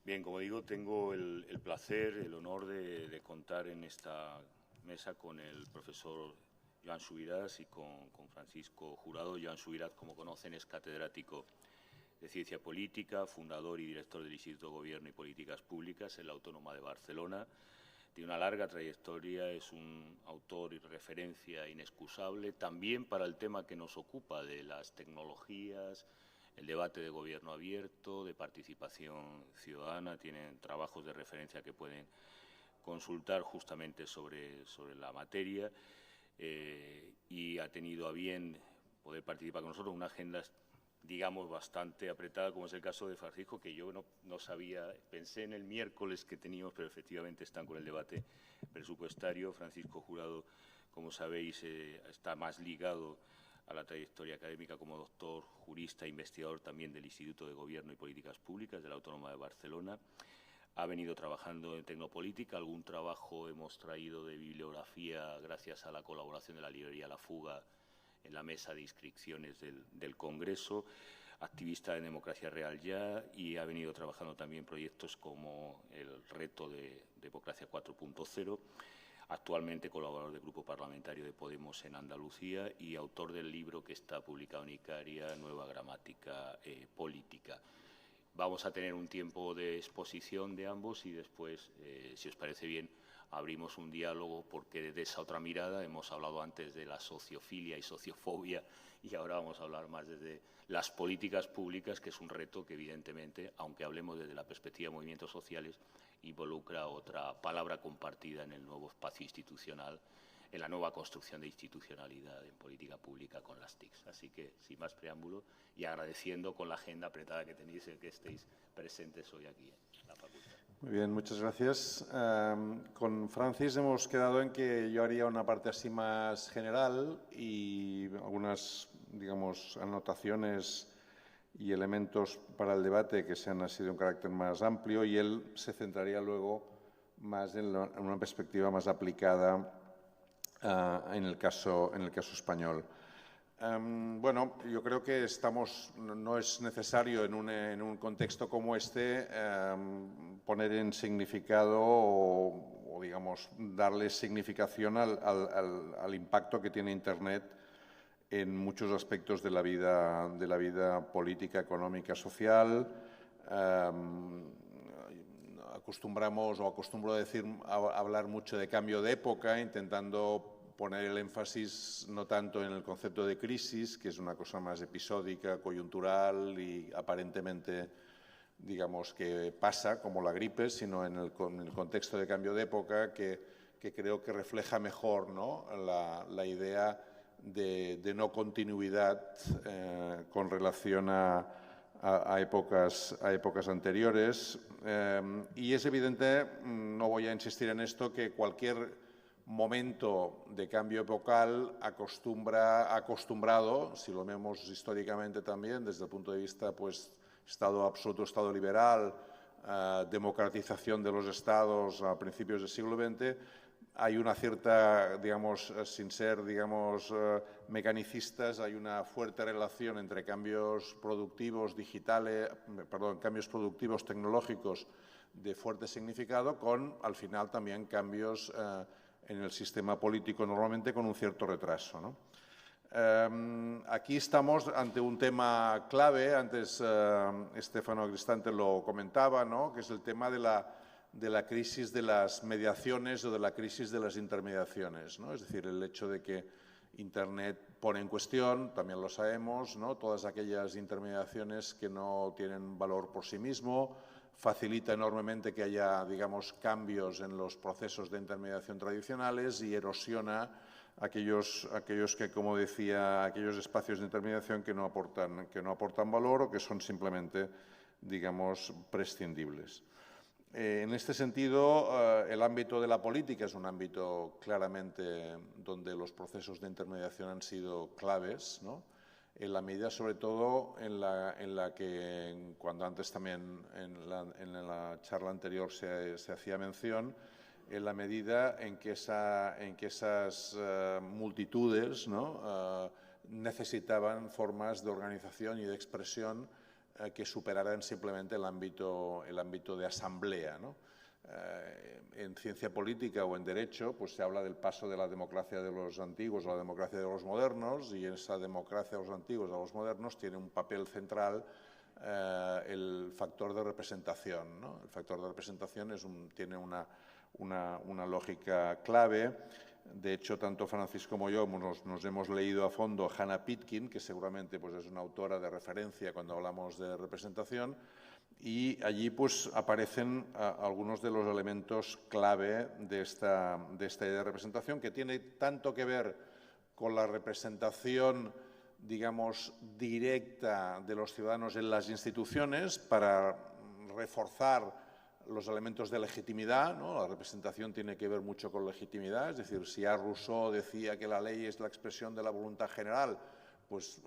Bien, como digo, tengo el placer, el honor de contar en esta mesa con el profesor Joan Subirats y con Francisco Jurado. Joan Subirats, como conocen, es catedrático de Ciencia Política, fundador y director del Instituto de Gobierno y Políticas Públicas en la Autónoma de Barcelona. Tiene una larga trayectoria, es un autor y referencia inexcusable, también para el tema que nos ocupa de las tecnologías, el debate de gobierno abierto, de participación ciudadana. Tienen trabajos de referencia que pueden consultar justamente sobre la materia y ha tenido a bien poder participar con nosotros en una agenda, digamos, bastante apretada, como es el caso de Francisco, que yo no sabía, pensé en el miércoles que teníamos, pero efectivamente están con el debate presupuestario. Francisco Jurado, como sabéis, está más ligado a la trayectoria académica como doctor, jurista e investigador también del Instituto de Gobierno y Políticas Públicas de la Autónoma de Barcelona. Ha venido trabajando en tecnopolítica, algún trabajo hemos traído de bibliografía gracias a la colaboración de la librería La Fuga en la mesa de inscripciones del Congreso, activista en Democracia Real Ya, y ha venido trabajando también proyectos como el reto de Democracia 4.0, actualmente colaborador del Grupo Parlamentario de Podemos en Andalucía y autor del libro que está publicado en Icaria, Nueva Gramática Política. Vamos a tener un tiempo de exposición de ambos y después, si os parece bien, abrimos un diálogo, porque desde esa otra mirada hemos hablado antes de la sociofilia y sociofobia y ahora vamos a hablar más desde las políticas públicas, que es un reto que evidentemente, aunque hablemos desde la perspectiva de movimientos sociales, involucra otra palabra compartida en el nuevo espacio institucional, en la nueva construcción de institucionalidad en política pública con las TICs. Así que, sin más preámbulo, y agradeciendo con la agenda apretada que tenéis el que estéis presentes hoy aquí en la facultad. Muy bien, muchas gracias. Con Francis hemos quedado en que yo haría una parte así más general y algunas, digamos, anotaciones y elementos para el debate que sean así de un carácter más amplio, y él se centraría luego más en una perspectiva más aplicada en el caso español. Bueno, yo creo que no es necesario en un contexto como este poner en significado o digamos, darle significación al impacto que tiene Internet en muchos aspectos de la vida política, económica, social. Acostumbro a hablar mucho de cambio de época, intentando poner el énfasis no tanto en el concepto de crisis, que es una cosa más episódica, coyuntural y aparentemente, digamos, que pasa como la gripe, sino en el contexto de cambio de época que creo que refleja mejor, ¿no?, la idea de no continuidad con relación a épocas anteriores. Y es evidente, no voy a insistir en esto, que cualquier momento de cambio epocal ha acostumbrado, si lo vemos históricamente también, desde el punto de vista pues, Estado absoluto, Estado liberal, democratización de los estados a principios del siglo XX, hay una cierta, digamos, sin ser, digamos, mecanicistas, hay una fuerte relación entre cambios productivos cambios productivos tecnológicos de fuerte significado con, al final, también cambios en el sistema político, normalmente con un cierto retraso, ¿no? Aquí estamos ante un tema clave, antes Stefano Cristante lo comentaba, ¿no?, que es el tema de la crisis de las mediaciones o de la crisis de las intermediaciones, ¿no? Es decir, el hecho de que Internet pone en cuestión, también lo sabemos, ¿no?, todas aquellas intermediaciones que no tienen valor por sí mismo, facilita enormemente que haya, digamos, cambios en los procesos de intermediación tradicionales y erosiona aquellos que, como decía, aquellos espacios de intermediación que no aportan valor o que son simplemente, digamos, prescindibles. En este sentido, el ámbito de la política es un ámbito claramente donde los procesos de intermediación han sido claves, ¿no?, en la medida, sobre todo, en la que, cuando antes también en la charla anterior se hacía mención, en la medida en que esas multitudes, ¿no?, necesitaban formas de organización y de expresión que superaran simplemente el ámbito de asamblea, ¿no? En ciencia política o en derecho pues se habla del paso de la democracia de los antiguos a la democracia de los modernos, y en esa democracia de los antiguos a los modernos tiene un papel central el factor de representación, ¿no? El factor de representación tiene una lógica clave. De hecho, tanto Francis como yo nos hemos leído a fondo Hannah Pitkin, que seguramente pues, es una autora de referencia cuando hablamos de representación, y allí pues, aparecen algunos de los elementos clave de esta idea de representación, que tiene tanto que ver con la representación, digamos, directa de los ciudadanos en las instituciones para reforzar los elementos de legitimidad, ¿no? La representación tiene que ver mucho con legitimidad, es decir, si Rousseau decía que la ley es la expresión de la voluntad general, pues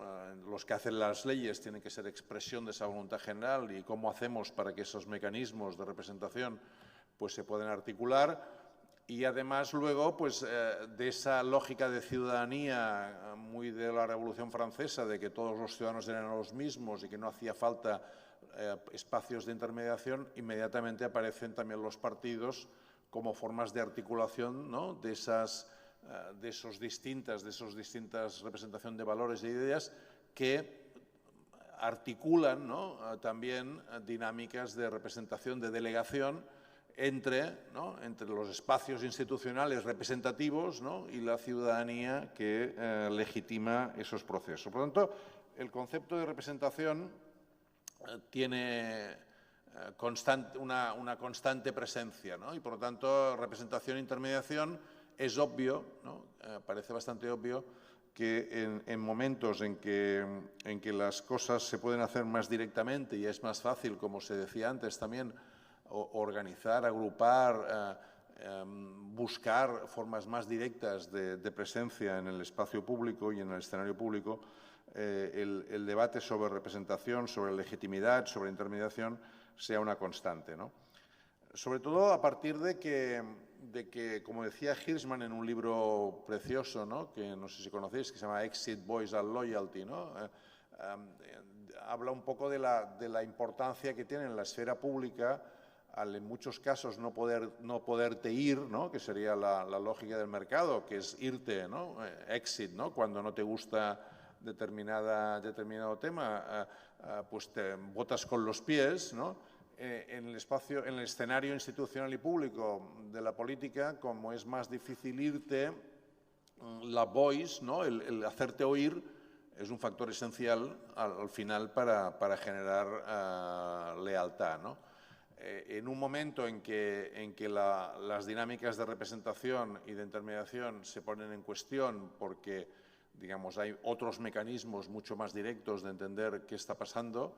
los que hacen las leyes tienen que ser expresión de esa voluntad general, y cómo hacemos para que esos mecanismos de representación pues, se puedan articular. Y además luego pues, de esa lógica de ciudadanía muy de la Revolución Francesa, de que todos los ciudadanos eran los mismos y que no hacía falta espacios de intermediación, inmediatamente aparecen también los partidos como formas de articulación, ¿no? de esas distintas representación de valores e ideas que articulan, ¿no? También dinámicas de representación, de delegación entre los espacios institucionales representativos, ¿no? y la ciudadanía que legitima esos procesos. Por lo tanto, el concepto de representación tiene una constante presencia, ¿no? y por lo tanto representación e intermediación es obvio, ¿no? Parece bastante obvio que en momentos en que las cosas se pueden hacer más directamente y es más fácil, como se decía antes también, organizar, agrupar, buscar formas más directas de presencia en el espacio público y en el escenario público, el debate sobre representación, sobre legitimidad, sobre intermediación, sea una constante, ¿no? Sobre todo a partir de que, como decía Hirschman en un libro precioso, ¿no? Que no sé si conocéis, que se llama Exit, Voice and Loyalty, ¿no? Habla un poco de la importancia que tiene en la esfera pública al, en muchos casos, no poderte ir, ¿no? Que sería la lógica del mercado, que es irte, ¿no? Exit, ¿no? Cuando no te gusta determinado tema, pues te botas con los pies, ¿no? En el escenario institucional y público de la política, como es más difícil irte, la voice, ¿no? el hacerte oír, es un factor esencial al final para generar lealtad, ¿no? En un momento en que las dinámicas de representación y de intermediación se ponen en cuestión porque, digamos, hay otros mecanismos mucho más directos de entender qué está pasando,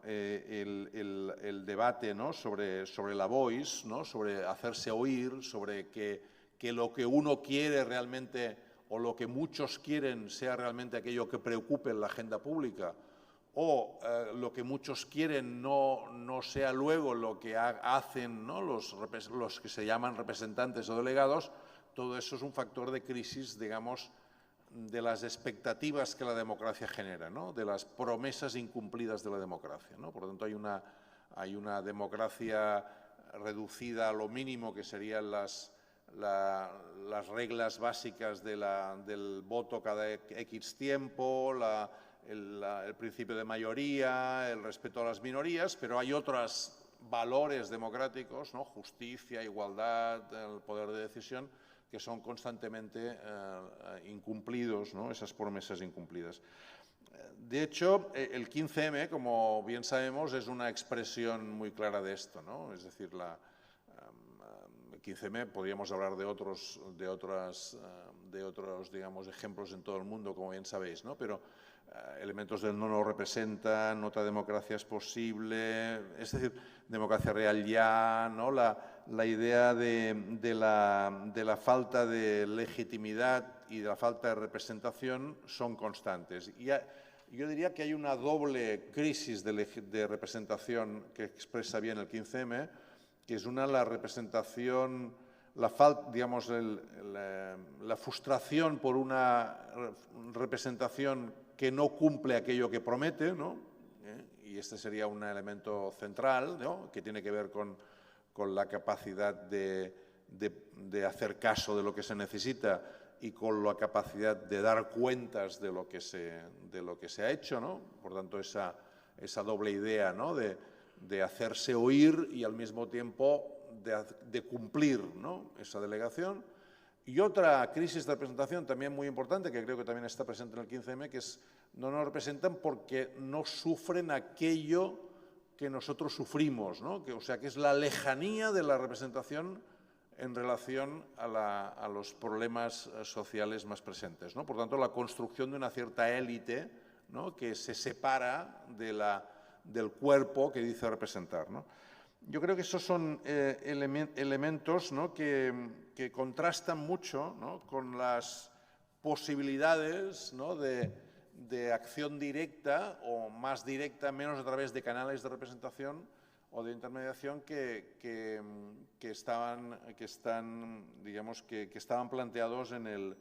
el debate, ¿no? sobre la voice, ¿no? sobre hacerse oír, sobre que lo que uno quiere realmente o lo que muchos quieren sea realmente aquello que preocupe en la agenda pública, o lo que muchos quieren no sea luego lo que hacen, ¿no? los que se llaman representantes o delegados. Todo eso es un factor de crisis, digamos, de las expectativas que la democracia genera, ¿no? De las promesas incumplidas de la democracia, ¿no? Por lo tanto, hay una democracia reducida a lo mínimo, que serían las reglas básicas del voto cada X tiempo, el principio de mayoría, el respeto a las minorías, pero hay otros valores democráticos, ¿no? Justicia, igualdad, el poder de decisión, que son constantemente incumplidos, ¿no? Esas promesas incumplidas. De hecho, el 15M, como bien sabemos, es una expresión muy clara de esto, ¿no? Es decir, el 15M, podríamos hablar de otros, digamos, ejemplos en todo el mundo, como bien sabéis, ¿no? Pero elementos del no nos representan, otra democracia es posible, es decir, democracia real ya, ¿no? La idea de la falta de legitimidad y de la falta de representación son constantes. Y yo diría que hay una doble crisis de representación que expresa bien el 15M, que es la representación, digamos, la frustración por una representación que no cumple aquello que promete, ¿no? y este sería un elemento central, ¿no?, que tiene que ver con la capacidad de hacer caso de lo que se necesita y con la capacidad de dar cuentas de lo que se ha hecho, ¿no? Por tanto, esa doble idea, ¿no?, de hacerse oír y al mismo tiempo de cumplir, ¿no?, esa delegación. Y otra crisis de representación también muy importante, que creo que también está presente en el 15M, que es no nos representan porque no sufren aquello que nosotros sufrimos, ¿no? O sea, que es la lejanía de la representación en relación a los problemas sociales más presentes, ¿no? Por tanto, la construcción de una cierta élite, ¿no?, que se separa del cuerpo que dice representar, ¿no? Yo creo que esos son elementos, ¿no?, que contrastan mucho, ¿no?, con las posibilidades, ¿no?, de acción directa o más directa, menos a través de canales de representación o de intermediación que estaban planteados en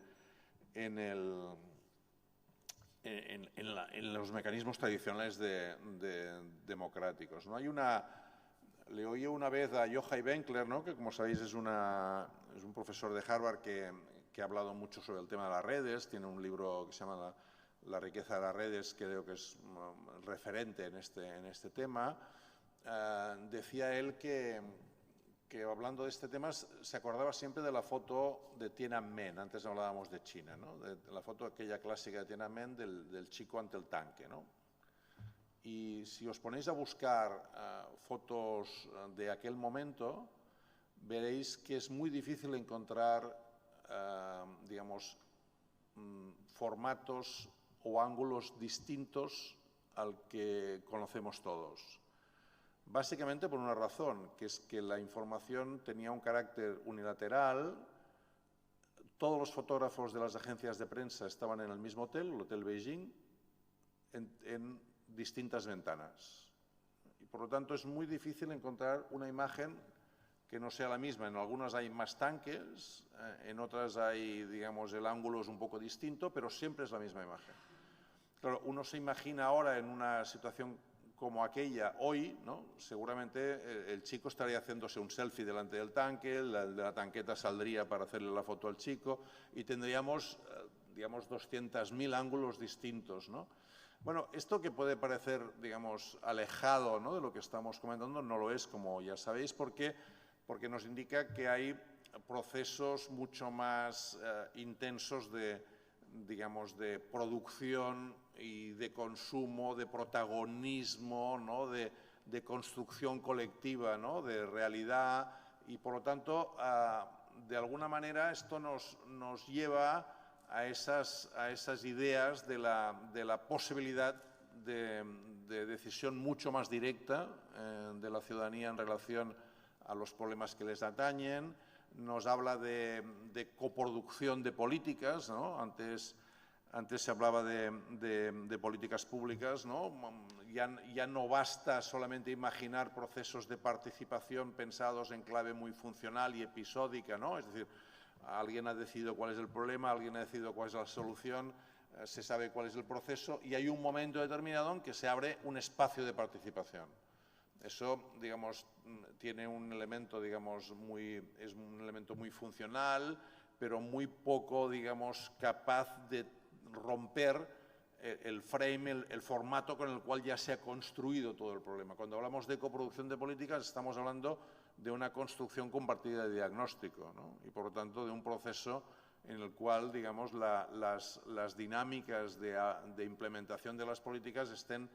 los mecanismos tradicionales democráticos, ¿no? Le oí una vez a Yochai Benkler, ¿no?, que como sabéis es un profesor de Harvard que ha hablado mucho sobre el tema de las redes, tiene un libro que se llama La riqueza de las redes, que creo que es referente en este tema. Decía él que hablando de este tema se acordaba siempre de la foto de Tiananmen, antes hablábamos de China, ¿no?, de la foto aquella clásica de Tiananmen del chico ante el tanque, ¿no? Y si os ponéis a buscar fotos de aquel momento, veréis que es muy difícil encontrar, digamos, formatos o ángulos distintos al que conocemos todos. Básicamente por una razón, que es que la información tenía un carácter unilateral. Todos los fotógrafos de las agencias de prensa estaban en el mismo hotel, el Hotel Beijing, en distintas ventanas. Y por lo tanto es muy difícil encontrar una imagen que no sea la misma. En algunas hay más tanques, en otras hay, digamos, el ángulo es un poco distinto, pero siempre es la misma imagen. Claro, uno se imagina ahora en una situación como aquella hoy, ¿no? Seguramente el chico estaría haciéndose un selfie delante del tanque, el de la tanqueta saldría para hacerle la foto al chico y tendríamos, digamos, 200.000 ángulos distintos, ¿no? Bueno, esto que puede parecer, digamos, alejado, ¿no?, de lo que estamos comentando, no lo es, como ya sabéis, porque nos indica que hay procesos mucho más intensos digamos, de producción y de consumo, de protagonismo, ¿no?, de construcción colectiva, ¿no?, de realidad, y por lo tanto, de alguna manera, esto nos lleva a esas ideas de la posibilidad de decisión mucho más directa de la ciudadanía en relación a los problemas que les atañen. Nos habla de coproducción de políticas, ¿no? Antes se hablaba de políticas públicas, ¿no? Ya no basta solamente imaginar procesos de participación pensados en clave muy funcional y episódica, ¿no? Es decir, alguien ha decidido cuál es el problema, alguien ha decidido cuál es la solución, se sabe cuál es el proceso y hay un momento determinado en que se abre un espacio de participación. Eso, digamos, tiene un elemento, digamos, es un elemento muy funcional, pero muy poco, digamos, capaz de romper el frame, el formato con el cual ya se ha construido todo el problema. Cuando hablamos de coproducción de políticas, estamos hablando de una construcción compartida de diagnóstico, ¿no? Y, por lo tanto, de un proceso en el cual, digamos, las dinámicas de implementación de las políticas estén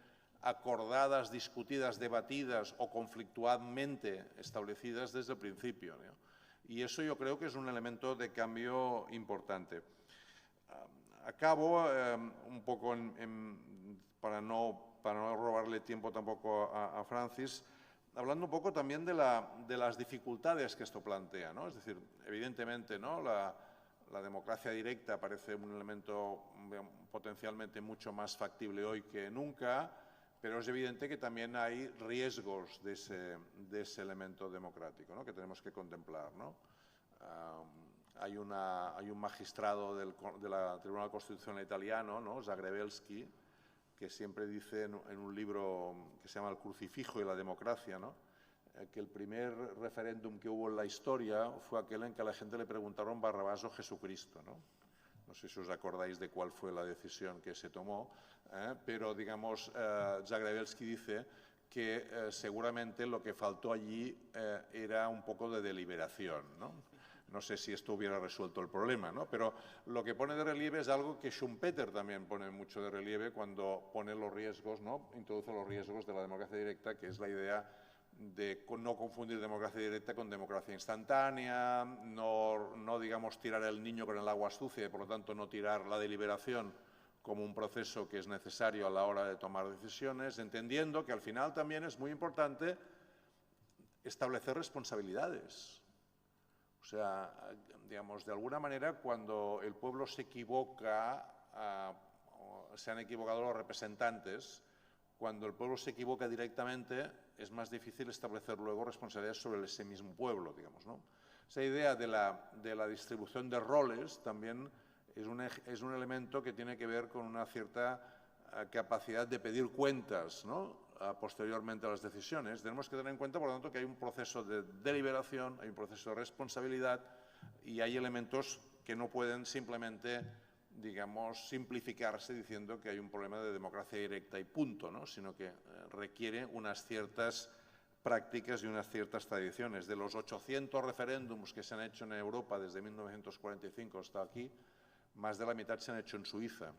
acordadas, discutidas, debatidas o conflictualmente establecidas desde el principio, ¿no? Y eso yo creo que es un elemento de cambio importante. Acabo un poco para no robarle tiempo tampoco a Francis, hablando un poco también de las dificultades que esto plantea, ¿no? Es decir, evidentemente, ¿no?, la democracia directa parece un elemento potencialmente mucho más factible hoy que nunca, pero es evidente que también hay riesgos de ese elemento democrático, ¿no?, que tenemos que contemplar, ¿no? Hay un magistrado del Tribunal Constitucional italiano, ¿no?, Zagrebelsky, que siempre dice en un libro que se llama El crucifijo y la democracia, ¿no? Que el primer referéndum que hubo en la historia fue aquel en que a la gente le preguntaron Barrabás o Jesucristo, ¿no? No sé si os acordáis de cuál fue la decisión que se tomó, pero digamos, Zagrebelsky dice que seguramente lo que faltó allí era un poco de deliberación, ¿no? No sé si esto hubiera resuelto el problema, ¿no? Pero lo que pone de relieve es algo que Schumpeter también pone mucho de relieve cuando pone los riesgos, ¿no? Introduce los riesgos de la democracia directa, que es la idea de no confundir democracia directa con democracia instantánea, no digamos tirar el niño con el agua sucia y por lo tanto no tirar la deliberación como un proceso que es necesario a la hora de tomar decisiones, entendiendo que al final también es muy importante establecer responsabilidades. O sea, digamos, de alguna manera cuando el pueblo se equivoca, se han equivocado los representantes, cuando el pueblo se equivoca directamente es más difícil establecer luego responsabilidades sobre ese mismo pueblo, digamos, ¿no? Esa idea de la distribución de roles también es un elemento que tiene que ver con una cierta capacidad de pedir cuentas, ¿no? Posteriormente a las decisiones. Tenemos que tener en cuenta, por lo tanto, que hay un proceso de deliberación, hay un proceso de responsabilidad y hay elementos que no pueden simplemente, digamos, simplificarse diciendo que hay un problema de democracia directa y punto, ¿no? Sino que requiere unas ciertas prácticas y unas ciertas tradiciones. De los 800 referéndums que se han hecho en Europa desde 1945 hasta aquí, más de la mitad se han hecho en Suiza.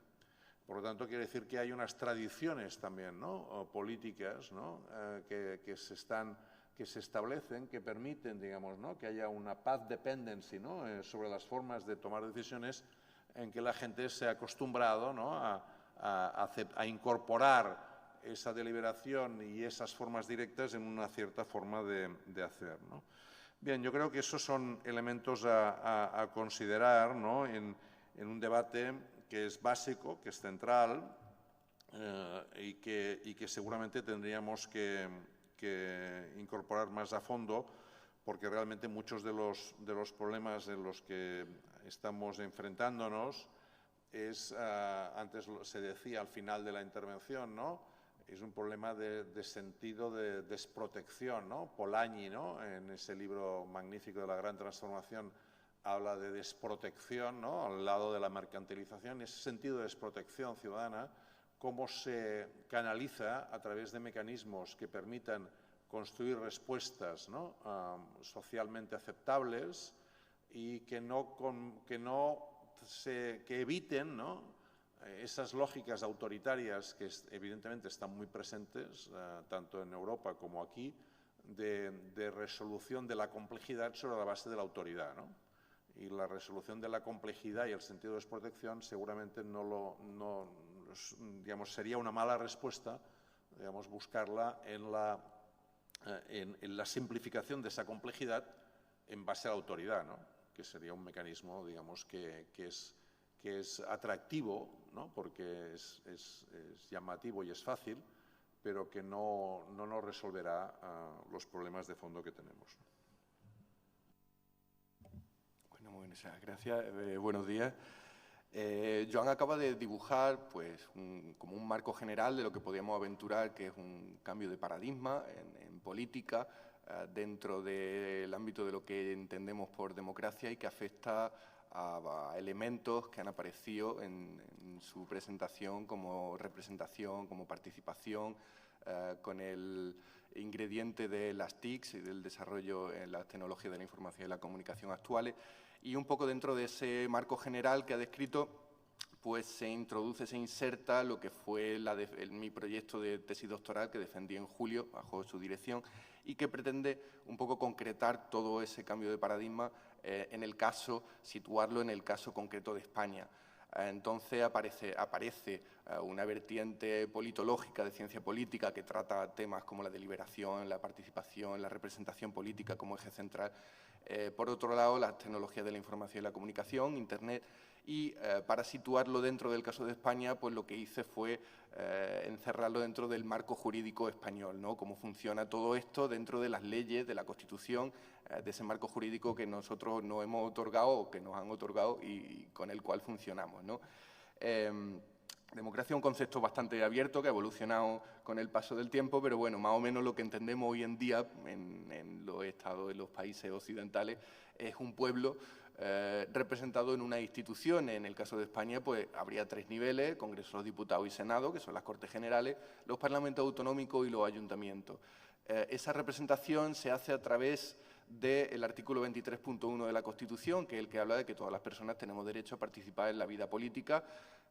Por lo tanto, quiere decir que hay unas tradiciones también, ¿no? Políticas, ¿no? que se establecen, que permiten, digamos, ¿no? Que haya una path dependency, ¿no? Sobre las formas de tomar decisiones en que la gente se ha acostumbrado, ¿no? a incorporar esa deliberación y esas formas directas en una cierta forma de hacer, ¿no? Bien, yo creo que esos son elementos a considerar, ¿no? en un debate que es básico, que es central y que seguramente tendríamos que incorporar más a fondo, porque realmente muchos de los problemas en los que estamos enfrentándonos es, antes se decía al final de la intervención, ¿no? Es un problema de sentido de desprotección, ¿no? Polanyi, ¿no? En ese libro magnífico de la Gran Transformación, habla de desprotección, ¿no? Al lado de la mercantilización, ese sentido de desprotección ciudadana, cómo se canaliza a través de mecanismos que permitan construir respuestas, ¿no? Socialmente aceptables y que eviten, ¿no? Esas lógicas autoritarias que evidentemente están muy presentes tanto en Europa como aquí, de resolución de la complejidad sobre la base de la autoridad, ¿no? Y la resolución de la complejidad y el sentido de desprotección seguramente digamos, sería una mala respuesta, digamos, buscarla en la simplificación de esa complejidad en base a la autoridad, ¿no? Que sería un mecanismo, digamos, que es atractivo, ¿no? Porque es llamativo y es fácil, pero que no nos resolverá los problemas de fondo que tenemos. Muchas gracias. Buenos días. Joan acaba de dibujar pues, como un marco general de lo que podríamos aventurar que es un cambio de paradigma en política dentro del ámbito de lo que entendemos por democracia y que afecta a elementos que han aparecido en su presentación como representación, como participación, con el ingrediente de las TICs y del desarrollo en las tecnologías de la información y la comunicación actuales. Y un poco dentro de ese marco general que ha descrito, pues se introduce, se inserta lo que fue mi proyecto de tesis doctoral que defendí en julio bajo su dirección y que pretende un poco concretar todo ese cambio de paradigma situarlo en el caso concreto de España. Entonces aparece una vertiente politológica de ciencia política que trata temas como la deliberación, la participación, la representación política como eje central. Por otro lado, las tecnologías de la información y la comunicación, Internet, y para situarlo dentro del caso de España, pues lo que hice fue encerrarlo dentro del marco jurídico español, ¿no? Cómo funciona todo esto dentro de las leyes, de la Constitución, de ese marco jurídico que nosotros nos hemos otorgado o que nos han otorgado y con el cual funcionamos, ¿no? Democracia es un concepto bastante abierto que ha evolucionado con el paso del tiempo, pero bueno, más o menos lo que entendemos hoy en día en los estados, en los países occidentales, es un pueblo representado en una institución. En el caso de España, pues habría 3 niveles: Congreso de los Diputados y Senado, que son las Cortes Generales, los parlamentos autonómicos y los ayuntamientos. Esa representación se hace a través del artículo 23.1 de la Constitución, que es el que habla de que todas las personas tenemos derecho a participar en la vida política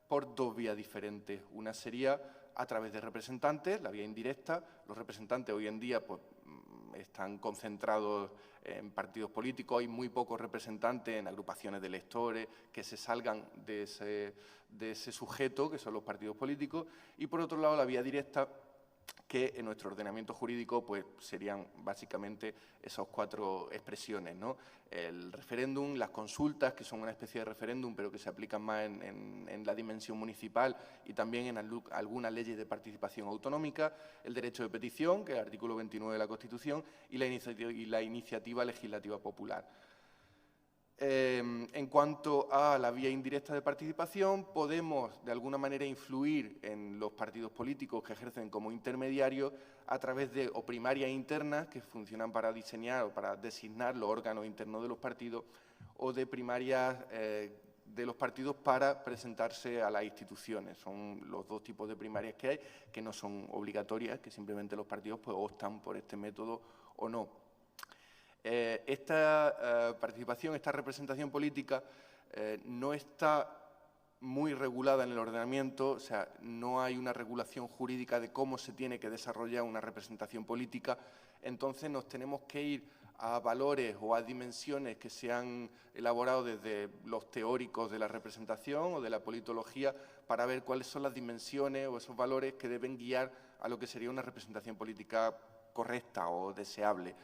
por 2 vías diferentes. Una sería a través de representantes, la vía indirecta. Los representantes hoy en día pues, están concentrados en partidos políticos, hay muy pocos representantes en agrupaciones de electores que se salgan de ese sujeto, que son los partidos políticos. Y por otro lado, la vía directa, que en nuestro ordenamiento jurídico pues, serían básicamente esas 4 expresiones, ¿no? El referéndum, las consultas, que son una especie de referéndum, pero que se aplican más en la dimensión municipal y también en algunas leyes de participación autonómica, el derecho de petición, que es el artículo 29 de la Constitución, y la iniciativa legislativa popular. En cuanto a la vía indirecta de participación, podemos de alguna manera influir en los partidos políticos que ejercen como intermediarios a través de primarias internas, que funcionan para diseñar o para designar los órganos internos de los partidos, o de primarias de los partidos para presentarse a las instituciones. Son los 2 tipos de primarias que hay, que no son obligatorias, que simplemente los partidos pues, optan por este método o no. Esta participación, esta representación política no está muy regulada en el ordenamiento, o sea, no hay una regulación jurídica de cómo se tiene que desarrollar una representación política. Entonces nos tenemos que ir a valores o a dimensiones que se han elaborado desde los teóricos de la representación o de la politología para ver cuáles son las dimensiones o esos valores que deben guiar a lo que sería una representación política correcta o deseable.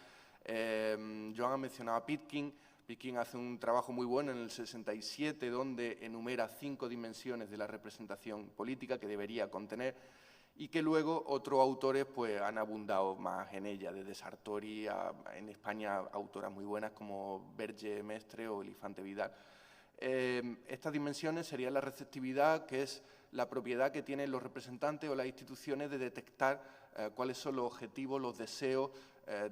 Joan ha mencionado a Pitkin. Pitkin hace un trabajo muy bueno en el 67 donde enumera 5 dimensiones de la representación política que debería contener y que luego otros autores pues, han abundado más en ella, desde Sartori en España autoras muy buenas como Berge Mestre o Elifante Vidal. Estas dimensiones serían la receptividad, que es la propiedad que tienen los representantes o las instituciones de detectar cuáles son los objetivos, los deseos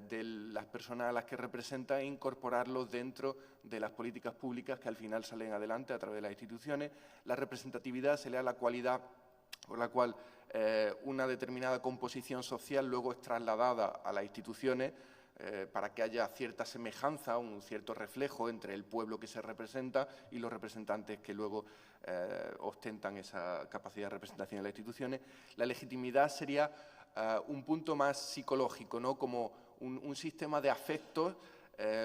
de las personas a las que representan e incorporarlos dentro de las políticas públicas que al final salen adelante a través de las instituciones. La representatividad sería la cualidad por la cual una determinada composición social luego es trasladada a las instituciones para que haya cierta semejanza, un cierto reflejo entre el pueblo que se representa y los representantes que luego ostentan esa capacidad de representación en las instituciones. La legitimidad sería un punto más psicológico, ¿no? Como un sistema de afectos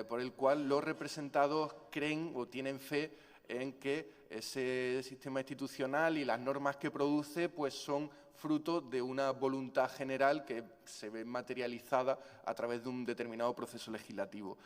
por el cual los representados creen o tienen fe en que ese sistema institucional y las normas que produce pues son fruto de una voluntad general que se ve materializada a través de un determinado proceso legislativo.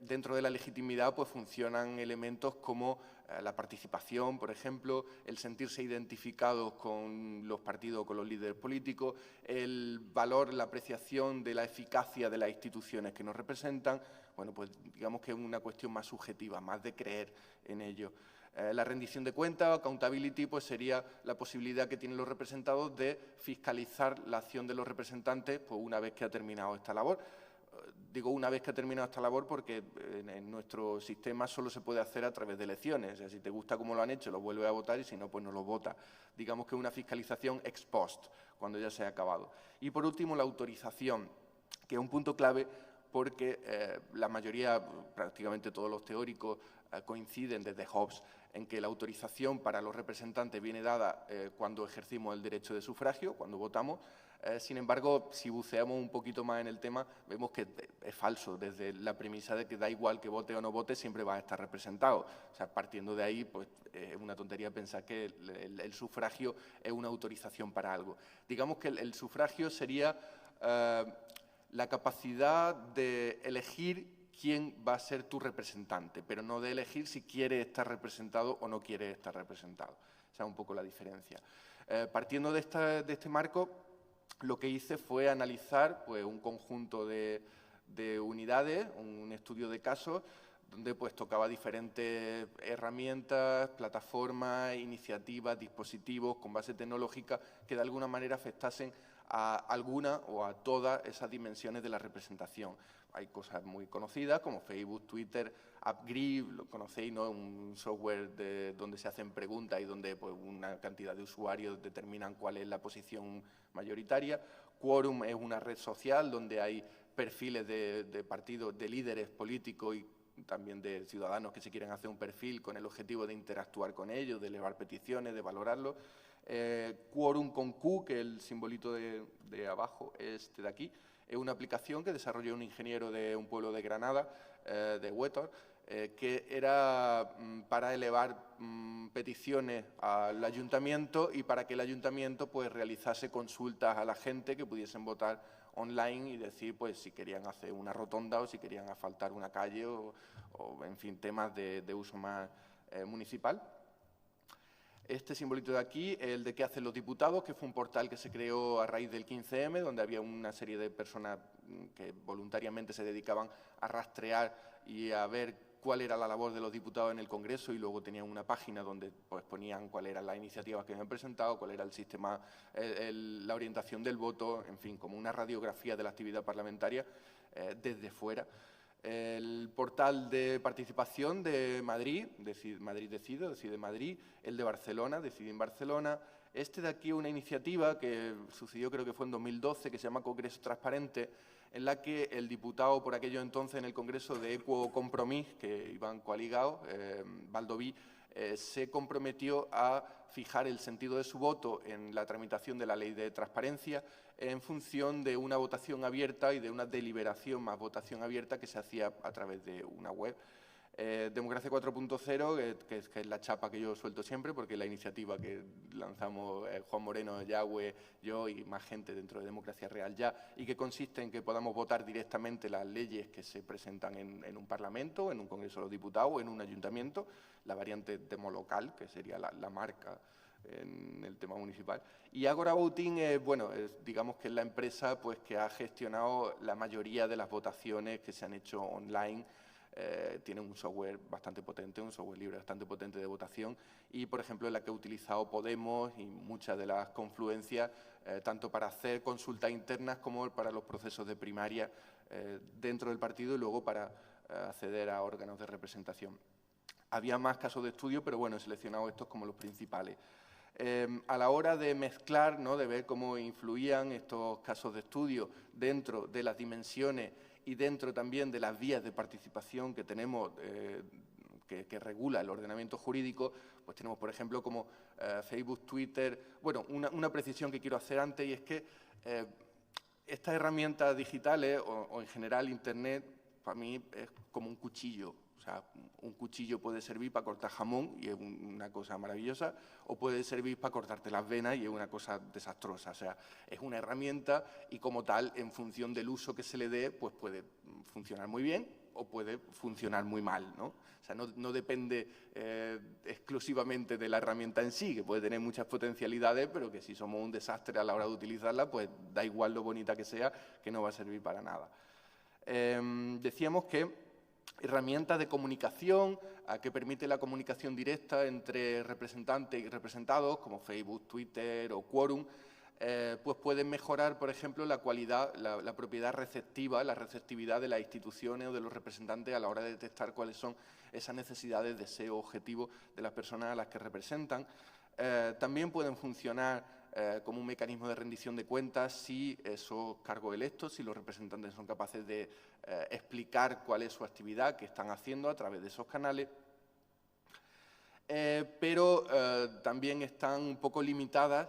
Dentro de la legitimidad pues, funcionan elementos como la participación, por ejemplo, el sentirse identificados con los partidos, con los líderes políticos, el valor, la apreciación de la eficacia de las instituciones que nos representan. Bueno, pues digamos que es una cuestión más subjetiva, más de creer en ello. La rendición de cuentas, accountability, pues sería la posibilidad que tienen los representados de fiscalizar la acción de los representantes pues, una vez que ha terminado esta labor. Digo una vez que ha terminado esta labor porque en nuestro sistema solo se puede hacer a través de elecciones. O sea, si te gusta cómo lo han hecho, lo vuelves a votar y si no, pues no lo votas. Digamos que es una fiscalización ex post, cuando ya se ha acabado. Y por último, la autorización, que es un punto clave porque la mayoría, prácticamente todos los teóricos, coinciden desde Hobbes en que la autorización para los representantes viene dada cuando ejercimos el derecho de sufragio, cuando votamos. Sin embargo, si buceamos un poquito más en el tema, vemos que es falso, desde la premisa de que da igual que vote o no vote, siempre va a estar representado. O sea, partiendo de ahí, pues es una tontería pensar que el sufragio es una autorización para algo. Digamos que el sufragio sería la capacidad de elegir quién va a ser tu representante, pero no de elegir si quiere estar representado o no quiere estar representado. Esa es un poco la diferencia. Partiendo de este marco, lo que hice fue analizar pues, un conjunto de unidades, un estudio de casos, donde pues tocaba diferentes herramientas, plataformas, iniciativas, dispositivos con base tecnológica que de alguna manera afectasen a alguna o a todas esas dimensiones de la representación. Hay cosas muy conocidas como Facebook, Twitter, AppGrid, lo conocéis, ¿no? Un software donde se hacen preguntas y donde pues, una cantidad de usuarios determinan cuál es la posición mayoritaria. Quorum es una red social donde hay perfiles de partidos, de líderes políticos y también de ciudadanos que se quieren hacer un perfil con el objetivo de interactuar con ellos, de elevar peticiones, de valorarlo. Quorum con Q, que el simbolito de abajo es este de aquí, es una aplicación que desarrolló un ingeniero de un pueblo de Granada, de Huétor, que era para elevar peticiones al ayuntamiento y para que el ayuntamiento pues, realizase consultas a la gente que pudiesen votar online y decir pues, si querían hacer una rotonda o si querían asfaltar una calle o en fin, temas de uso más municipal. Este simbolito de aquí, el de qué hacen los diputados, que fue un portal que se creó a raíz del 15M, donde había una serie de personas que voluntariamente se dedicaban a rastrear y a ver cuál era la labor de los diputados en el Congreso y luego tenían una página donde pues, ponían cuáles eran las iniciativas que habían presentado, cuál era el sistema, la orientación del voto, en fin, como una radiografía de la actividad parlamentaria desde fuera. El portal de participación de Madrid, Madrid Decide Madrid, el de Barcelona, Decide en Barcelona. Este de aquí, una iniciativa que sucedió creo que fue en 2012, que se llama Congreso Transparente, en la que el diputado por aquello entonces en el Congreso de Equo Compromís, que iban coaligados, Baldoví, se comprometió a fijar el sentido de su voto en la tramitación de la ley de transparencia en función de una votación abierta y de una deliberación más votación abierta que se hacía a través de una web. Democracia 4.0, que es la chapa que yo suelto siempre, porque la iniciativa que lanzamos Juan Moreno, Yahweh, yo y más gente dentro de Democracia Real Ya, y que consiste en que podamos votar directamente las leyes que se presentan en un Parlamento, en un Congreso de los Diputados o en un ayuntamiento, la variante demolocal, que sería la marca en el tema municipal. Y Agora Voting, bueno, digamos que es la empresa pues, que ha gestionado la mayoría de las votaciones que se han hecho online. Tiene un software bastante potente, un software libre bastante potente de votación y, por ejemplo, es la que ha utilizado Podemos y muchas de las confluencias, tanto para hacer consultas internas como para los procesos de primaria dentro del partido y luego para acceder a órganos de representación. Había más casos de estudio, pero bueno, he seleccionado estos como los principales. A la hora de mezclar, ¿no? De ver cómo influían estos casos de estudio dentro de las dimensiones y dentro también de las vías de participación que tenemos, que regula el ordenamiento jurídico, pues tenemos, por ejemplo, como Facebook, Twitter. Bueno, una precisión que quiero hacer antes y es que estas herramientas digitales o en general Internet, para mí es como un cuchillo. O sea, un cuchillo puede servir para cortar jamón y es una cosa maravillosa, o puede servir para cortarte las venas y es una cosa desastrosa. O sea, es una herramienta y como tal, en función del uso que se le dé, pues puede funcionar muy bien o puede funcionar muy mal, ¿no? O sea, no depende exclusivamente de la herramienta en sí, que puede tener muchas potencialidades, pero que si somos un desastre a la hora de utilizarla, pues da igual lo bonita que sea, que no va a servir para nada. Decíamos que herramientas de comunicación que permite la comunicación directa entre representantes y representados, como Facebook, Twitter o Quorum, pues pueden mejorar, por ejemplo, la cualidad, la propiedad receptiva, la receptividad de las instituciones o de los representantes a la hora de detectar cuáles son esas necesidades, deseos, objetivos de las personas a las que representan. También pueden funcionar como un mecanismo de rendición de cuentas si esos cargos electos, si los representantes son capaces de explicar cuál es su actividad que están haciendo a través de esos canales, pero también están un poco limitadas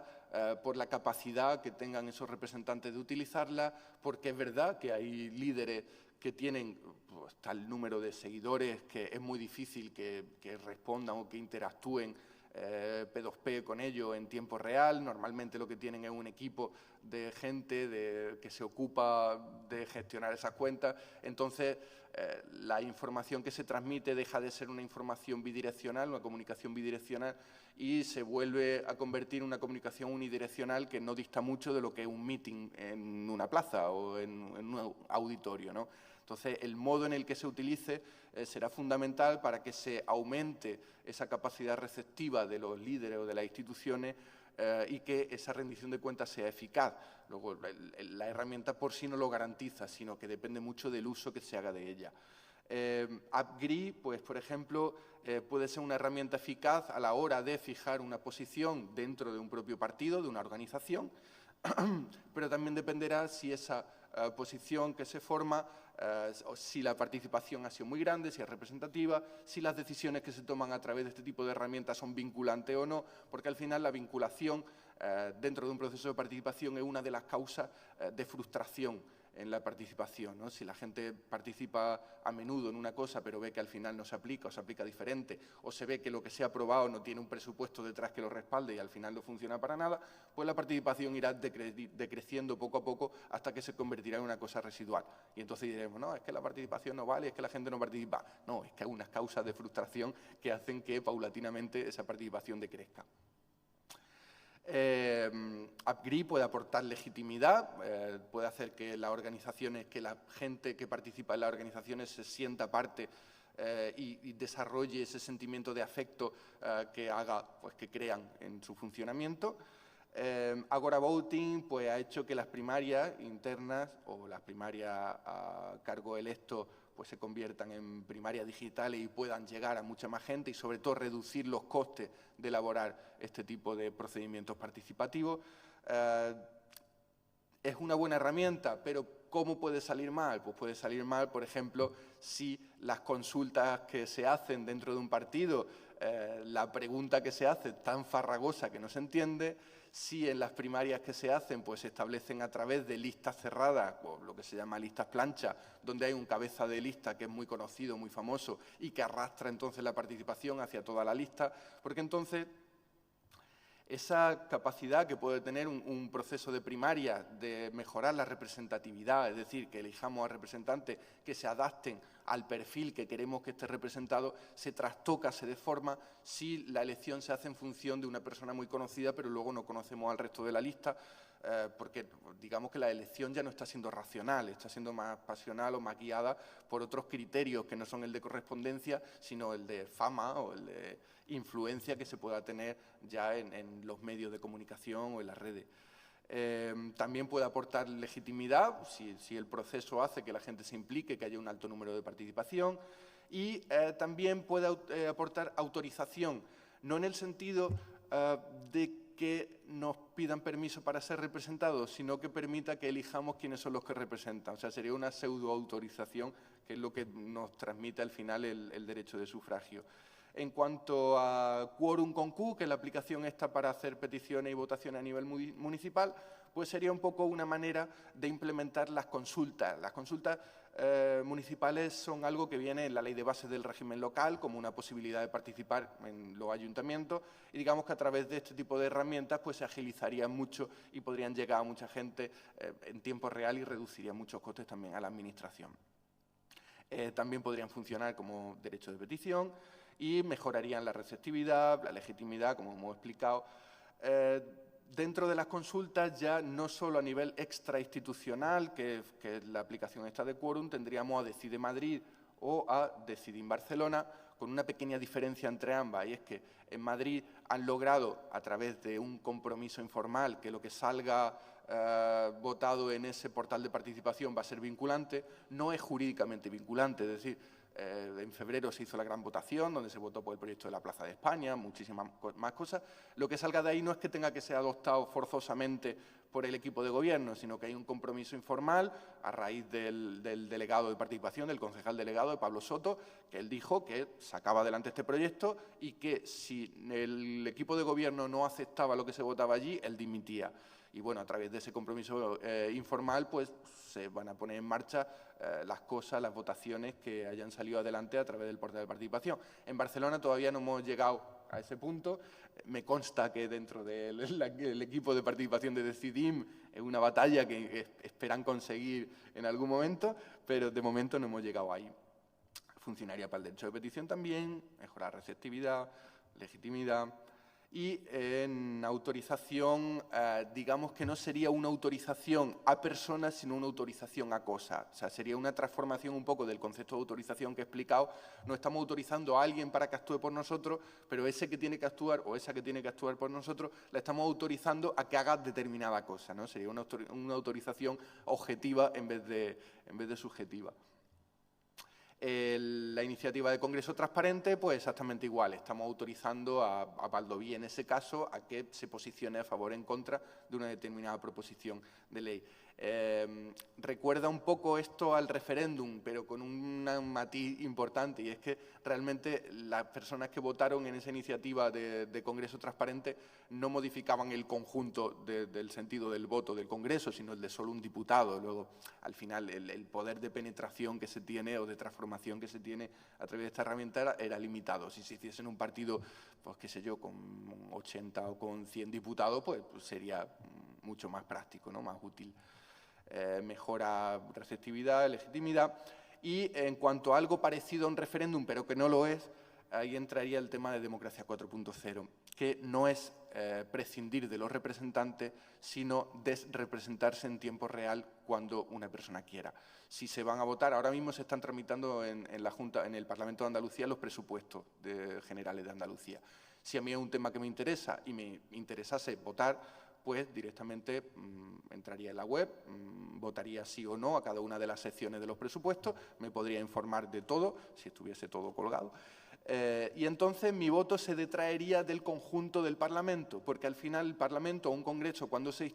por la capacidad que tengan esos representantes de utilizarla, porque es verdad que hay líderes que tienen pues, tal número de seguidores que es muy difícil que respondan o que interactúen P2P con ellos en tiempo real. Normalmente lo que tienen es un equipo de gente que se ocupa de gestionar esas cuentas. Entonces, la información que se transmite deja de ser una información bidireccional, una comunicación bidireccional, y se vuelve a convertir en una comunicación unidireccional que no dista mucho de lo que es un meeting en una plaza o en un auditorio, ¿no? Entonces, el modo en el que se utilice será fundamental para que se aumente esa capacidad receptiva de los líderes o de las instituciones y que esa rendición de cuentas sea eficaz. Luego, la herramienta por sí no lo garantiza, sino que depende mucho del uso que se haga de ella. AppGri, pues, por ejemplo, puede ser una herramienta eficaz a la hora de fijar una posición dentro de un propio partido, de una organización, pero también dependerá si esa posición que se forma, si la participación ha sido muy grande, si es representativa, si las decisiones que se toman a través de este tipo de herramientas son vinculantes o no, porque al final la vinculación dentro de un proceso de participación es una de las causas de frustración en la participación, ¿no? Si la gente participa a menudo en una cosa pero ve que al final no se aplica o se aplica diferente, o se ve que lo que se ha aprobado no tiene un presupuesto detrás que lo respalde y al final no funciona para nada, pues la participación irá decreciendo poco a poco hasta que se convertirá en una cosa residual. Y entonces diremos, no, es que la participación no vale, es que la gente no participa. No, es que hay unas causas de frustración que hacen que paulatinamente esa participación decrezca. AppGri puede aportar legitimidad, puede hacer que las organizaciones, que la gente que participa en las organizaciones se sienta parte y desarrolle ese sentimiento de afecto que haga, pues, que crean en su funcionamiento. Agora Voting, pues, ha hecho que las primarias internas o las primarias a cargo electo pues se conviertan en primarias digitales y puedan llegar a mucha más gente y sobre todo reducir los costes de elaborar este tipo de procedimientos participativos. Es una buena herramienta, pero ¿cómo puede salir mal? Pues puede salir mal, por ejemplo, si las consultas que se hacen dentro de un partido, la pregunta que se hace es tan farragosa que no se entiende. Si en las primarias que se hacen pues se establecen a través de listas cerradas, o lo que se llama listas planchas, donde hay un cabeza de lista que es muy conocido, muy famoso y que arrastra entonces la participación hacia toda la lista, porque entonces esa capacidad que puede tener un proceso de primaria de mejorar la representatividad, es decir, que elijamos a representantes que se adapten al perfil que queremos que esté representado, se trastoca, se deforma si la elección se hace en función de una persona muy conocida, pero luego no conocemos al resto de la lista, porque digamos que la elección ya no está siendo racional, está siendo más pasional o más guiada por otros criterios que no son el de correspondencia, sino el de fama o el de influencia que se pueda tener ya en los medios de comunicación o en las redes. También puede aportar legitimidad, si el proceso hace que la gente se implique, que haya un alto número de participación, y también puede aportar autorización, no en el sentido de que nos pidan permiso para ser representados, sino que permita que elijamos quiénes son los que representan. O sea, sería una pseudoautorización, que es lo que nos transmite al final el derecho de sufragio. En cuanto a Quorum con Q, que es la aplicación esta para hacer peticiones y votaciones a nivel municipal, pues sería un poco una manera de implementar las consultas. Las consultas municipales son algo que viene en la ley de bases del régimen local como una posibilidad de participar en los ayuntamientos y digamos que a través de este tipo de herramientas pues se agilizarían mucho y podrían llegar a mucha gente en tiempo real y reducirían muchos costes también a la administración. También podrían funcionar como derecho de petición y mejorarían la receptividad, la legitimidad, como hemos explicado. Dentro de las consultas, ya no solo a nivel extrainstitucional, que es la aplicación esta de Quorum, tendríamos a Decide Madrid o a Decidim Barcelona, con una pequeña diferencia entre ambas, y es que en Madrid han logrado, a través de un compromiso informal, que lo que salga votado en ese portal de participación va a ser vinculante, no es jurídicamente vinculante, es decir, en febrero se hizo la gran votación, donde se votó por el proyecto de la Plaza de España, muchísimas más cosas. Lo que salga de ahí no es que tenga que ser adoptado forzosamente por el equipo de gobierno, sino que hay un compromiso informal a raíz del delegado de participación, del concejal delegado de Pablo Soto, que él dijo que sacaba adelante este proyecto y que si el equipo de gobierno no aceptaba lo que se votaba allí, él dimitía. Y bueno, a través de ese compromiso informal, pues se van a poner en marcha las cosas, las votaciones que hayan salido adelante a través del portal de participación. En Barcelona todavía no hemos llegado a ese punto. Me consta que dentro del equipo de participación de Decidim es una batalla que esperan conseguir en algún momento, pero de momento no hemos llegado ahí. Funcionaría para el derecho de petición también, mejorar receptividad, legitimidad. Y en autorización, digamos que no sería una autorización a personas, sino una autorización a cosas. O sea, sería una transformación un poco del concepto de autorización que he explicado. No estamos autorizando a alguien para que actúe por nosotros, pero ese que tiene que actuar o esa que tiene que actuar por nosotros, la estamos autorizando a que haga determinada cosa, ¿no? Sería una autorización objetiva en vez de subjetiva. La iniciativa de Congreso Transparente, pues exactamente igual. Estamos autorizando a Baldoví, en ese caso, a que se posicione a favor o en contra de una determinada proposición de ley. Recuerda un poco esto al referéndum, pero con un matiz importante, y es que realmente las personas que votaron en esa iniciativa de Congreso Transparente no modificaban el conjunto del sentido del voto del Congreso, sino el de solo un diputado. Luego, al final, el poder de penetración que se tiene o de transformación que se tiene a través de esta herramienta era limitado. Si se hiciese en un partido, pues qué sé yo, con 80 o con 100 diputados, pues sería mucho más práctico, ¿no? Más útil. Mejora receptividad, legitimidad. Y en cuanto a algo parecido a un referéndum, pero que no lo es, ahí entraría el tema de democracia 4.0, que no es prescindir de los representantes, sino desrepresentarse en tiempo real cuando una persona quiera. Si se van a votar, ahora mismo se están tramitando en la Junta, en el Parlamento de Andalucía, los presupuestos generales de Andalucía. Si a mí es un tema que me interesa y me interesase votar, pues directamente entraría en la web, votaría sí o no a cada una de las secciones de los presupuestos, me podría informar de todo, si estuviese todo colgado, y entonces mi voto se detraería del conjunto del Parlamento, porque al final el Parlamento o un Congreso, cuando se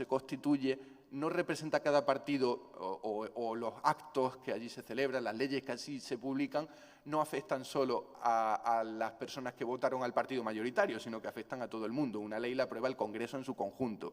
constituye, no representa a cada partido o los actos que allí se celebran, las leyes que allí se publican, no afectan solo a las personas que votaron al partido mayoritario, sino que afectan a todo el mundo. Una ley la aprueba el Congreso en su conjunto.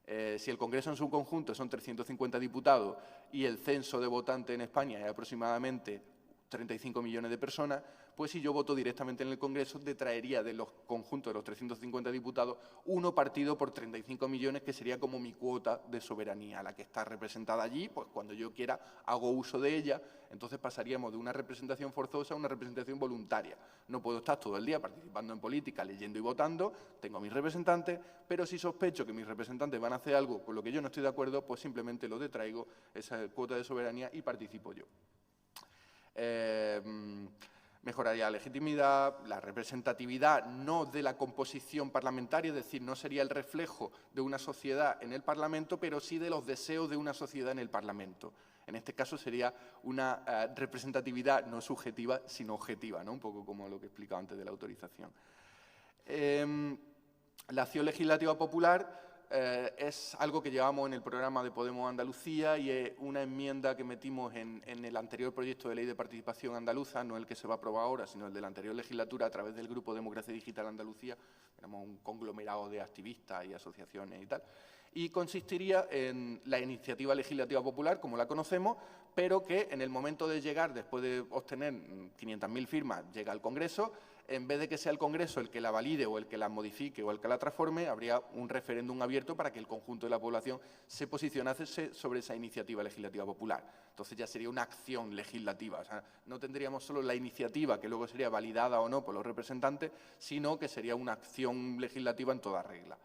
Si el Congreso en su conjunto son 350 diputados y el censo de votantes en España es aproximadamente 35 millones de personas, pues si yo voto directamente en el Congreso, detraería de los conjuntos de los 350 diputados uno partido por 35 millones, que sería como mi cuota de soberanía, la que está representada allí, pues cuando yo quiera hago uso de ella. Entonces pasaríamos de una representación forzosa a una representación voluntaria. No puedo estar todo el día participando en política, leyendo y votando, tengo a mis representantes, pero si sospecho que mis representantes van a hacer algo con lo que yo no estoy de acuerdo, pues simplemente lo detraigo, esa cuota de soberanía, y participo yo. Mejoraría la legitimidad, la representatividad, no de la composición parlamentaria, es decir, no sería el reflejo de una sociedad en el Parlamento, pero sí de los deseos de una sociedad en el Parlamento. En este caso sería una representatividad no subjetiva, sino objetiva, ¿no? Un poco como lo que he explicado antes de la autorización. La acción legislativa popular es algo que llevamos en el programa de Podemos Andalucía y es una enmienda que metimos en el anterior proyecto de ley de participación andaluza, no el que se va a aprobar ahora, sino el de la anterior legislatura, a través del Grupo Democracia Digital Andalucía. Éramos un conglomerado de activistas y asociaciones y tal. Y consistiría en la iniciativa legislativa popular, como la conocemos, pero que en el momento de llegar, después de obtener 500.000 firmas, llega al Congreso. En vez de que sea el Congreso el que la valide o el que la modifique o el que la transforme, habría un referéndum abierto para que el conjunto de la población se posicionase sobre esa iniciativa legislativa popular. Entonces ya sería una acción legislativa. O sea, no tendríamos solo la iniciativa, que luego sería validada o no por los representantes, sino que sería una acción legislativa en toda regla.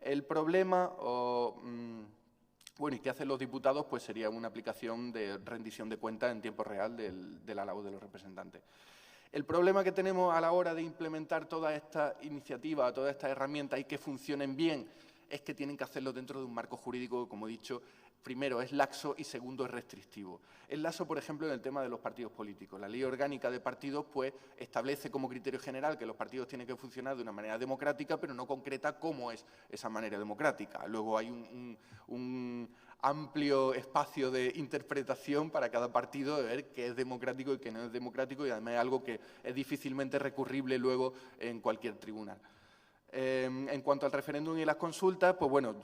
El problema, bueno, ¿y qué hacen los diputados? Pues sería una aplicación de rendición de cuentas en tiempo real de la labor de los representantes. El problema que tenemos a la hora de implementar toda esta iniciativa, todas estas herramientas y que funcionen bien, es que tienen que hacerlo dentro de un marco jurídico, como he dicho, primero es laxo y segundo es restrictivo. Es laxo, por ejemplo, en el tema de los partidos políticos. La Ley Orgánica de Partidos pues, establece como criterio general que los partidos tienen que funcionar de una manera democrática, pero no concreta cómo es esa manera democrática. Luego hay un amplio espacio de interpretación para cada partido de ver qué es democrático y qué no es democrático, y además es algo que es difícilmente recurrible luego en cualquier tribunal. En cuanto al referéndum y las consultas, pues bueno,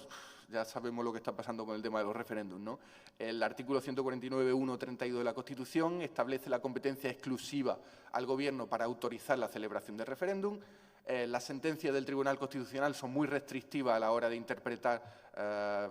ya sabemos lo que está pasando con el tema de los referéndums, ¿no? El artículo 149.1.32 de la Constitución establece la competencia exclusiva al Gobierno para autorizar la celebración de referéndum. Las sentencias del Tribunal Constitucional son muy restrictivas a la hora de interpretar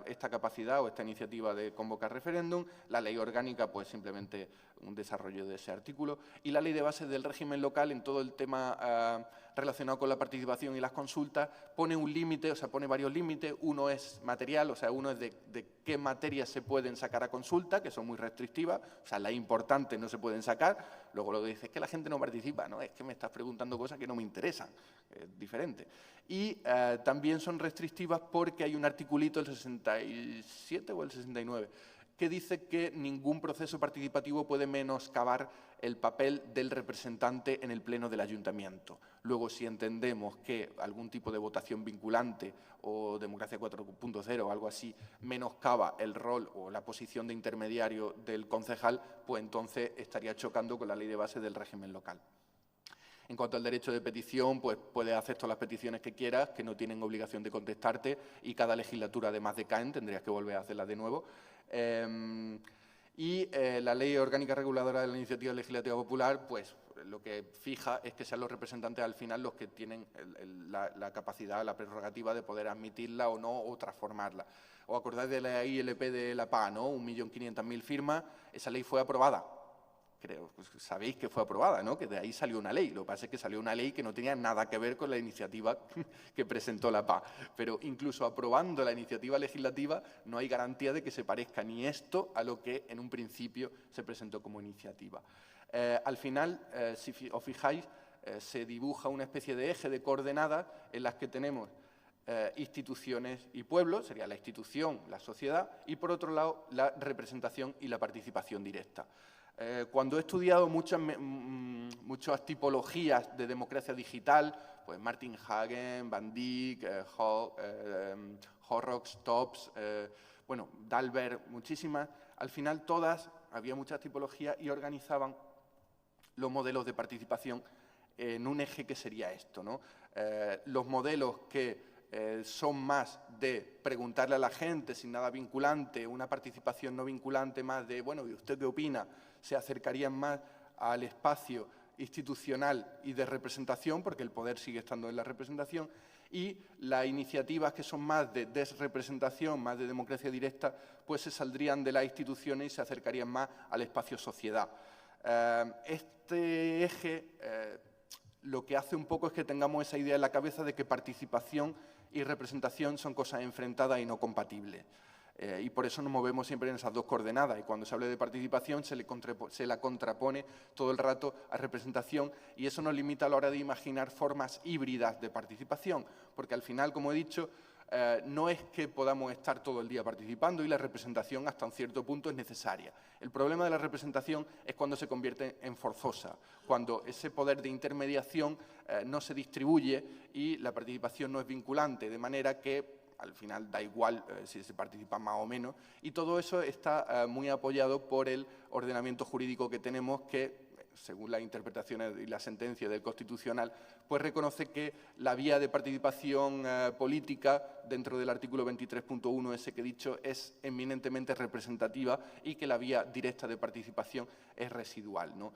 esta capacidad o esta iniciativa de convocar referéndum. La ley orgánica, pues simplemente un desarrollo de ese artículo. Y la ley de bases del régimen local en todo el tema relacionado con la participación y las consultas, pone un límite, o sea, pone varios límites. Uno es material, o sea, uno es de qué materias se pueden sacar a consulta, que son muy restrictivas, o sea, las importantes no se pueden sacar. Luego lo que dice es que la gente no participa, no, es que me estás preguntando cosas que no me interesan, es diferente. Y también son restrictivas porque hay un articulito, el 67 o el 69, que dice que ningún proceso participativo puede menoscabar el papel del representante en el pleno del ayuntamiento. Luego, si entendemos que algún tipo de votación vinculante o democracia 4.0 o algo así menoscaba el rol o la posición de intermediario del concejal, pues entonces estaría chocando con la ley de base del régimen local. En cuanto al derecho de petición, pues puedes hacer todas las peticiones que quieras, que no tienen obligación de contestarte, y cada legislatura, además decaen, tendrías que volver a hacerlas de nuevo. La Ley Orgánica Reguladora de la Iniciativa Legislativa Popular, pues lo que fija es que sean los representantes al final los que tienen la capacidad, la prerrogativa de poder admitirla o no, o transformarla. ¿Os acordáis de la ILP de la PA, no? 1.500.000 firmas, esa ley fue aprobada. Creo, pues sabéis que fue aprobada, ¿no? Que de ahí salió una ley. Lo que pasa es que salió una ley que no tenía nada que ver con la iniciativa que presentó la PA. Pero incluso aprobando la iniciativa legislativa no hay garantía de que se parezca ni esto a lo que en un principio se presentó como iniciativa. Al final, si os fijáis, se dibuja una especie de eje de coordenadas en las que tenemos instituciones y pueblos, sería la institución, la sociedad, y por otro lado la representación y la participación directa. Cuando he estudiado muchas tipologías de democracia digital, pues Martin Hagen, Van Dijk, Horrocks, Tops, bueno, Dalbert, muchísimas, al final todas, había muchas tipologías y organizaban los modelos de participación en un eje que sería esto, ¿no? Los modelos que son más de preguntarle a la gente sin nada vinculante, una participación no vinculante más de, bueno, ¿y usted qué opina?, se acercarían más al espacio institucional y de representación, porque el poder sigue estando en la representación, y las iniciativas que son más de desrepresentación, más de democracia directa, pues se saldrían de las instituciones y se acercarían más al espacio sociedad. Este eje lo que hace un poco es que tengamos esa idea en la cabeza de que participación y representación son cosas enfrentadas y no compatibles. Y por eso nos movemos siempre en esas dos coordenadas. Y cuando se habla de participación se la contrapone todo el rato a representación, y eso nos limita a la hora de imaginar formas híbridas de participación, porque al final, como he dicho, no es que podamos estar todo el día participando, y la representación hasta un cierto punto es necesaria. El problema de la representación es cuando se convierte en forzosa, cuando ese poder de intermediación no se distribuye y la participación no es vinculante, de manera que al final da igual si se participa más o menos, y todo eso está muy apoyado por el ordenamiento jurídico que tenemos, que, según las interpretaciones y la sentencia del Constitucional, pues reconoce que la vía de participación política, dentro del artículo 23.1 ese que he dicho, es eminentemente representativa, y que la vía directa de participación es residual, ¿no?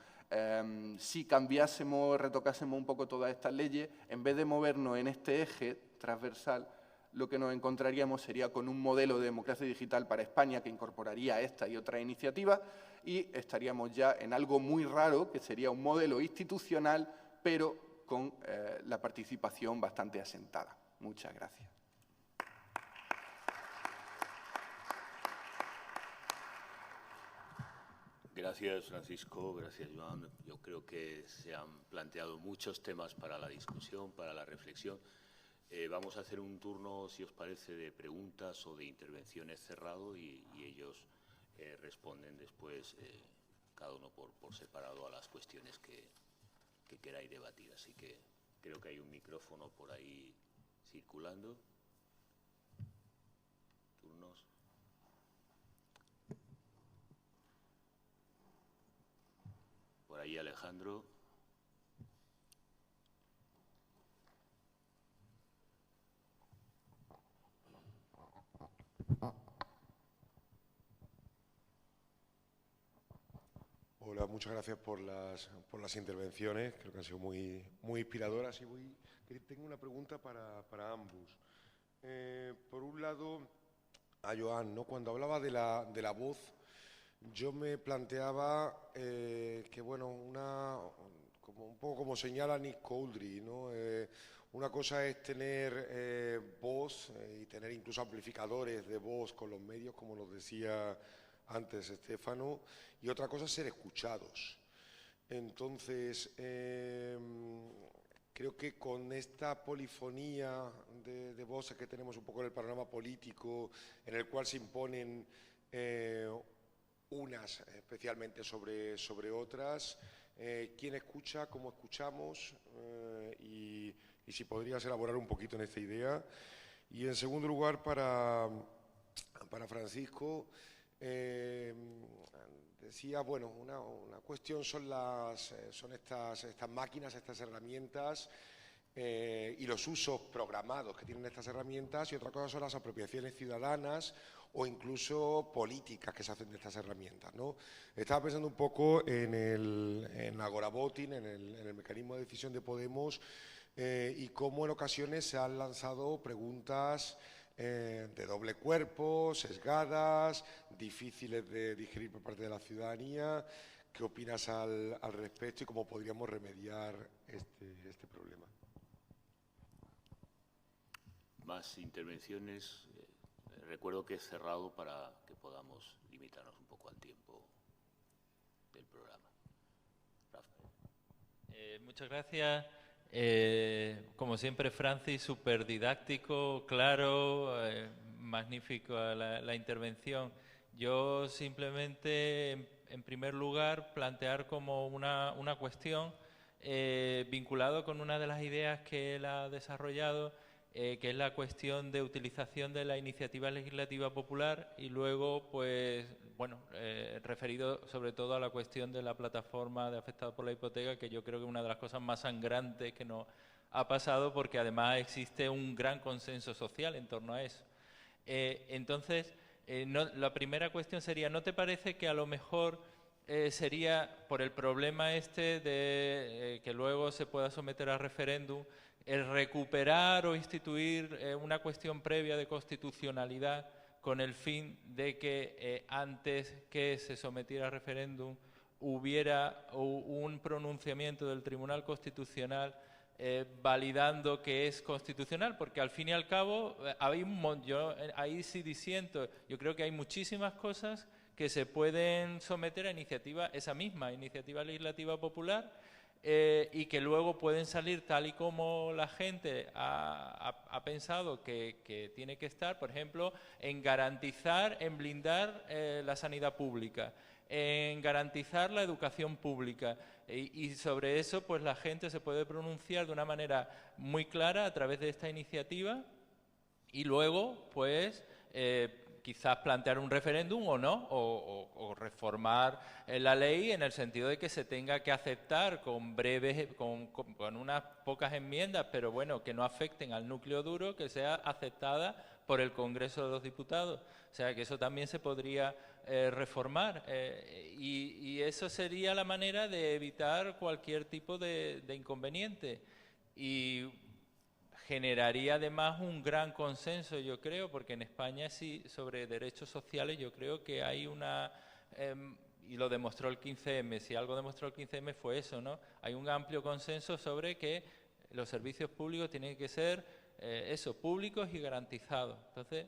Si cambiásemos, retocásemos un poco todas estas leyes, en vez de movernos en este eje transversal, lo que nos encontraríamos sería con un modelo de democracia digital para España que incorporaría esta y otras iniciativas, y estaríamos ya en algo muy raro, que sería un modelo institucional, pero con la participación bastante asentada. Muchas gracias. Gracias, Francisco. Gracias, Joan. Yo creo que se han planteado muchos temas para la discusión, para la reflexión. Vamos a hacer un turno, si os parece, de preguntas o de intervenciones cerrado, y ellos responden después, cada uno por separado, a las cuestiones que queráis debatir. Así que creo que hay un micrófono por ahí circulando. Turnos. Por ahí Alejandro. Hola, muchas gracias por las intervenciones, creo que han sido muy inspiradoras, y tengo una pregunta para ambos. Por un lado, a Joan, ¿no? Cuando hablaba de la voz, yo me planteaba que, bueno, como un poco como señala Nick Couldry, ¿no? Una cosa es tener voz y tener incluso amplificadores de voz con los medios, como nos decía antes Estéfano, y otra cosa es ser escuchados. Entonces, creo que con esta polifonía de voces que tenemos un poco en el panorama político, en el cual se imponen unas especialmente sobre otras, quién escucha, cómo escuchamos y si podrías elaborar un poquito en esta idea. Y en segundo lugar, para Francisco, decía, bueno, una cuestión son estas máquinas, estas herramientas y los usos programados que tienen estas herramientas, y otra cosa son las apropiaciones ciudadanas o incluso políticas que se hacen de estas herramientas, ¿no? Estaba pensando un poco en Agora Voting, en el mecanismo de decisión de Podemos, y cómo en ocasiones se han lanzado preguntas de doble cuerpo, sesgadas, difíciles de digerir por parte de la ciudadanía. ¿Qué opinas al respecto y cómo podríamos remediar este problema? Más intervenciones. Recuerdo que es cerrado para que podamos limitarnos un poco al tiempo del programa. Rafael. Muchas gracias. Como siempre, Francis, súper didáctico, claro, magnífico la intervención. Yo simplemente, en primer lugar, plantear como una cuestión vinculado con una de las ideas que él ha desarrollado, que es la cuestión de utilización de la iniciativa legislativa popular y luego, pues, bueno, referido sobre todo a la cuestión de la plataforma de afectados por la hipoteca, que yo creo que es una de las cosas más sangrantes que nos ha pasado, porque además existe un gran consenso social en torno a eso. Entonces, la primera cuestión sería, ¿no te parece que a lo mejor sería por el problema este de que luego se pueda someter a referéndum, el recuperar o instituir una cuestión previa de constitucionalidad con el fin de que antes que se sometiera a referéndum hubiera un pronunciamiento del Tribunal Constitucional validando que es constitucional? Porque al fin y al cabo, yo ahí sí disiento, yo creo que hay muchísimas cosas que se pueden someter a iniciativa, esa misma iniciativa legislativa popular, y que luego pueden salir tal y como la gente ha pensado que tiene que estar, por ejemplo, en garantizar, en blindar la sanidad pública, en garantizar la educación pública, y sobre eso pues la gente se puede pronunciar de una manera muy clara a través de esta iniciativa y luego pues quizás plantear un referéndum o no, o reformar la ley en el sentido de que se tenga que aceptar con unas pocas enmiendas, pero bueno, que no afecten al núcleo duro, que sea aceptada por el Congreso de los Diputados. O sea, que eso también se podría reformar y eso sería la manera de evitar cualquier tipo de inconveniente. Y generaría además un gran consenso, yo creo, porque en España sí, sobre derechos sociales, yo creo que hay una, y lo demostró el 15M, si algo demostró el 15M fue eso, ¿no? Hay un amplio consenso sobre que los servicios públicos tienen que ser, públicos y garantizados. Entonces,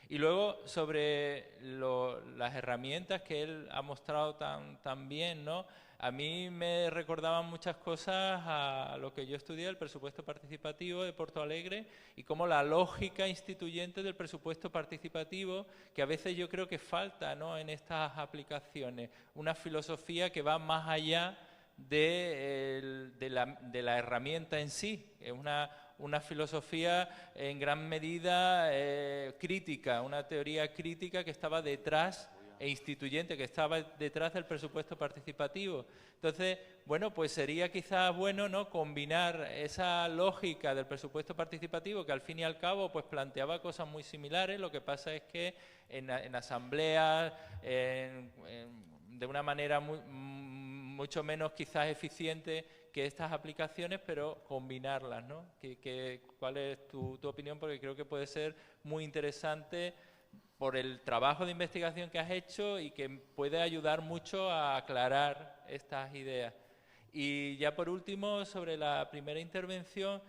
y luego sobre las herramientas que él ha mostrado tan bien, ¿no? A mí me recordaban muchas cosas a lo que yo estudié, el presupuesto participativo de Porto Alegre, y cómo la lógica instituyente del presupuesto participativo, que a veces yo creo que falta, ¿no?, en estas aplicaciones, una filosofía que va más allá de la herramienta en sí. Es una filosofía en gran medida crítica, una teoría crítica que estaba detrás e instituyente, que estaba detrás del presupuesto participativo. Entonces, bueno, pues sería quizás bueno, ¿no?, combinar esa lógica del presupuesto participativo, que al fin y al cabo pues planteaba cosas muy similares. Lo que pasa es que en asambleas, de una manera mucho menos quizás eficiente que estas aplicaciones, pero combinarlas, ¿no? ¿Cuál es tu opinión? Porque creo que puede ser muy interesante por el trabajo de investigación que has hecho y que puede ayudar mucho a aclarar estas ideas. Y ya por último, sobre la primera intervención,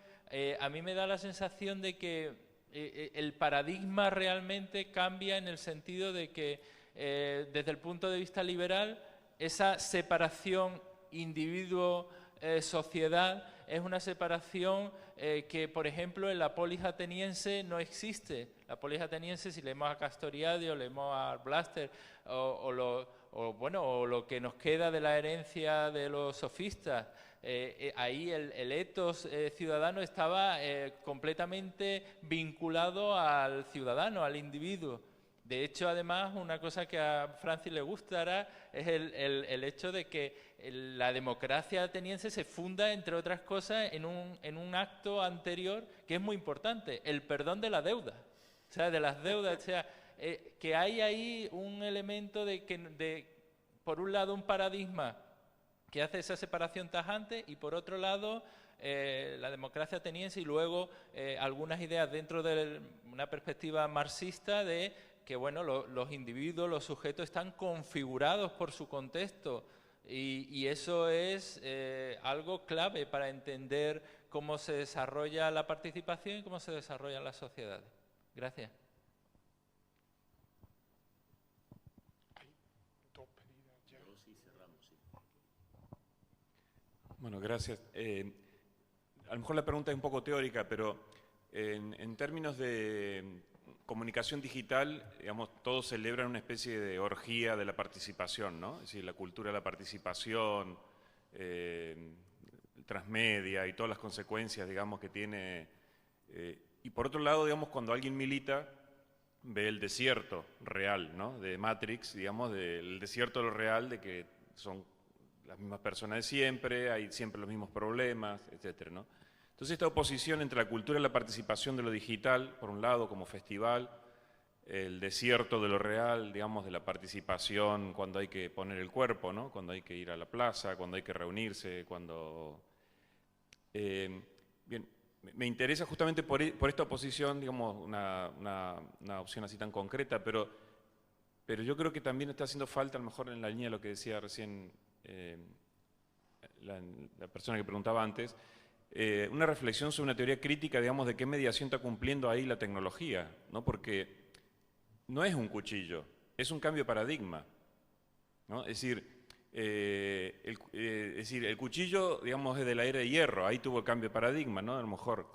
a mí me da la sensación de que el paradigma realmente cambia en el sentido de que desde el punto de vista liberal, esa separación individuo-sociedad es una separación que, por ejemplo, en la polis ateniense no existe. La polis ateniense, si leemos a Castoriadis, leemos a Blaster, o lo que nos queda de la herencia de los sofistas, ahí el ethos ciudadano estaba completamente vinculado al ciudadano, al individuo. De hecho, además, una cosa que a Francis le gustará es el hecho de que la democracia ateniense se funda, entre otras cosas, en un acto anterior que es muy importante, el perdón de la deuda. O sea, de las deudas, o sea, que hay ahí un elemento de, por un lado, un paradigma que hace esa separación tajante y, por otro lado, la democracia ateniense y luego algunas ideas dentro de una perspectiva marxista de que bueno, los individuos, los sujetos están configurados por su contexto y eso es algo clave para entender cómo se desarrolla la participación y cómo se desarrollan las sociedades. Gracias. Bueno, gracias. A lo mejor la pregunta es un poco teórica, pero en términos de comunicación digital, digamos, todos celebran una especie de orgía de la participación, ¿no? Es decir, la cultura de la participación, el transmedia y todas las consecuencias, digamos, que tiene. Y por otro lado, digamos, cuando alguien milita, ve el desierto real, ¿no? De Matrix, digamos, del desierto de lo real, de que son las mismas personas de siempre, hay siempre los mismos problemas, etcétera, ¿no? Entonces esta oposición entre la cultura y la participación de lo digital, por un lado como festival, el desierto de lo real, digamos, de la participación cuando hay que poner el cuerpo, ¿no? Cuando hay que ir a la plaza, cuando hay que reunirse, cuando... bien, me interesa justamente por esta oposición, digamos, una opción así tan concreta, pero yo creo que también está haciendo falta, a lo mejor en la línea de lo que decía recién la persona que preguntaba antes, una reflexión sobre una teoría crítica, digamos, de qué mediación está cumpliendo ahí la tecnología, ¿no? Porque no es un cuchillo, es un cambio de paradigma, ¿no? Es decir, el cuchillo, digamos, es de la era de hierro, ahí tuvo el cambio de paradigma, ¿no? A lo mejor,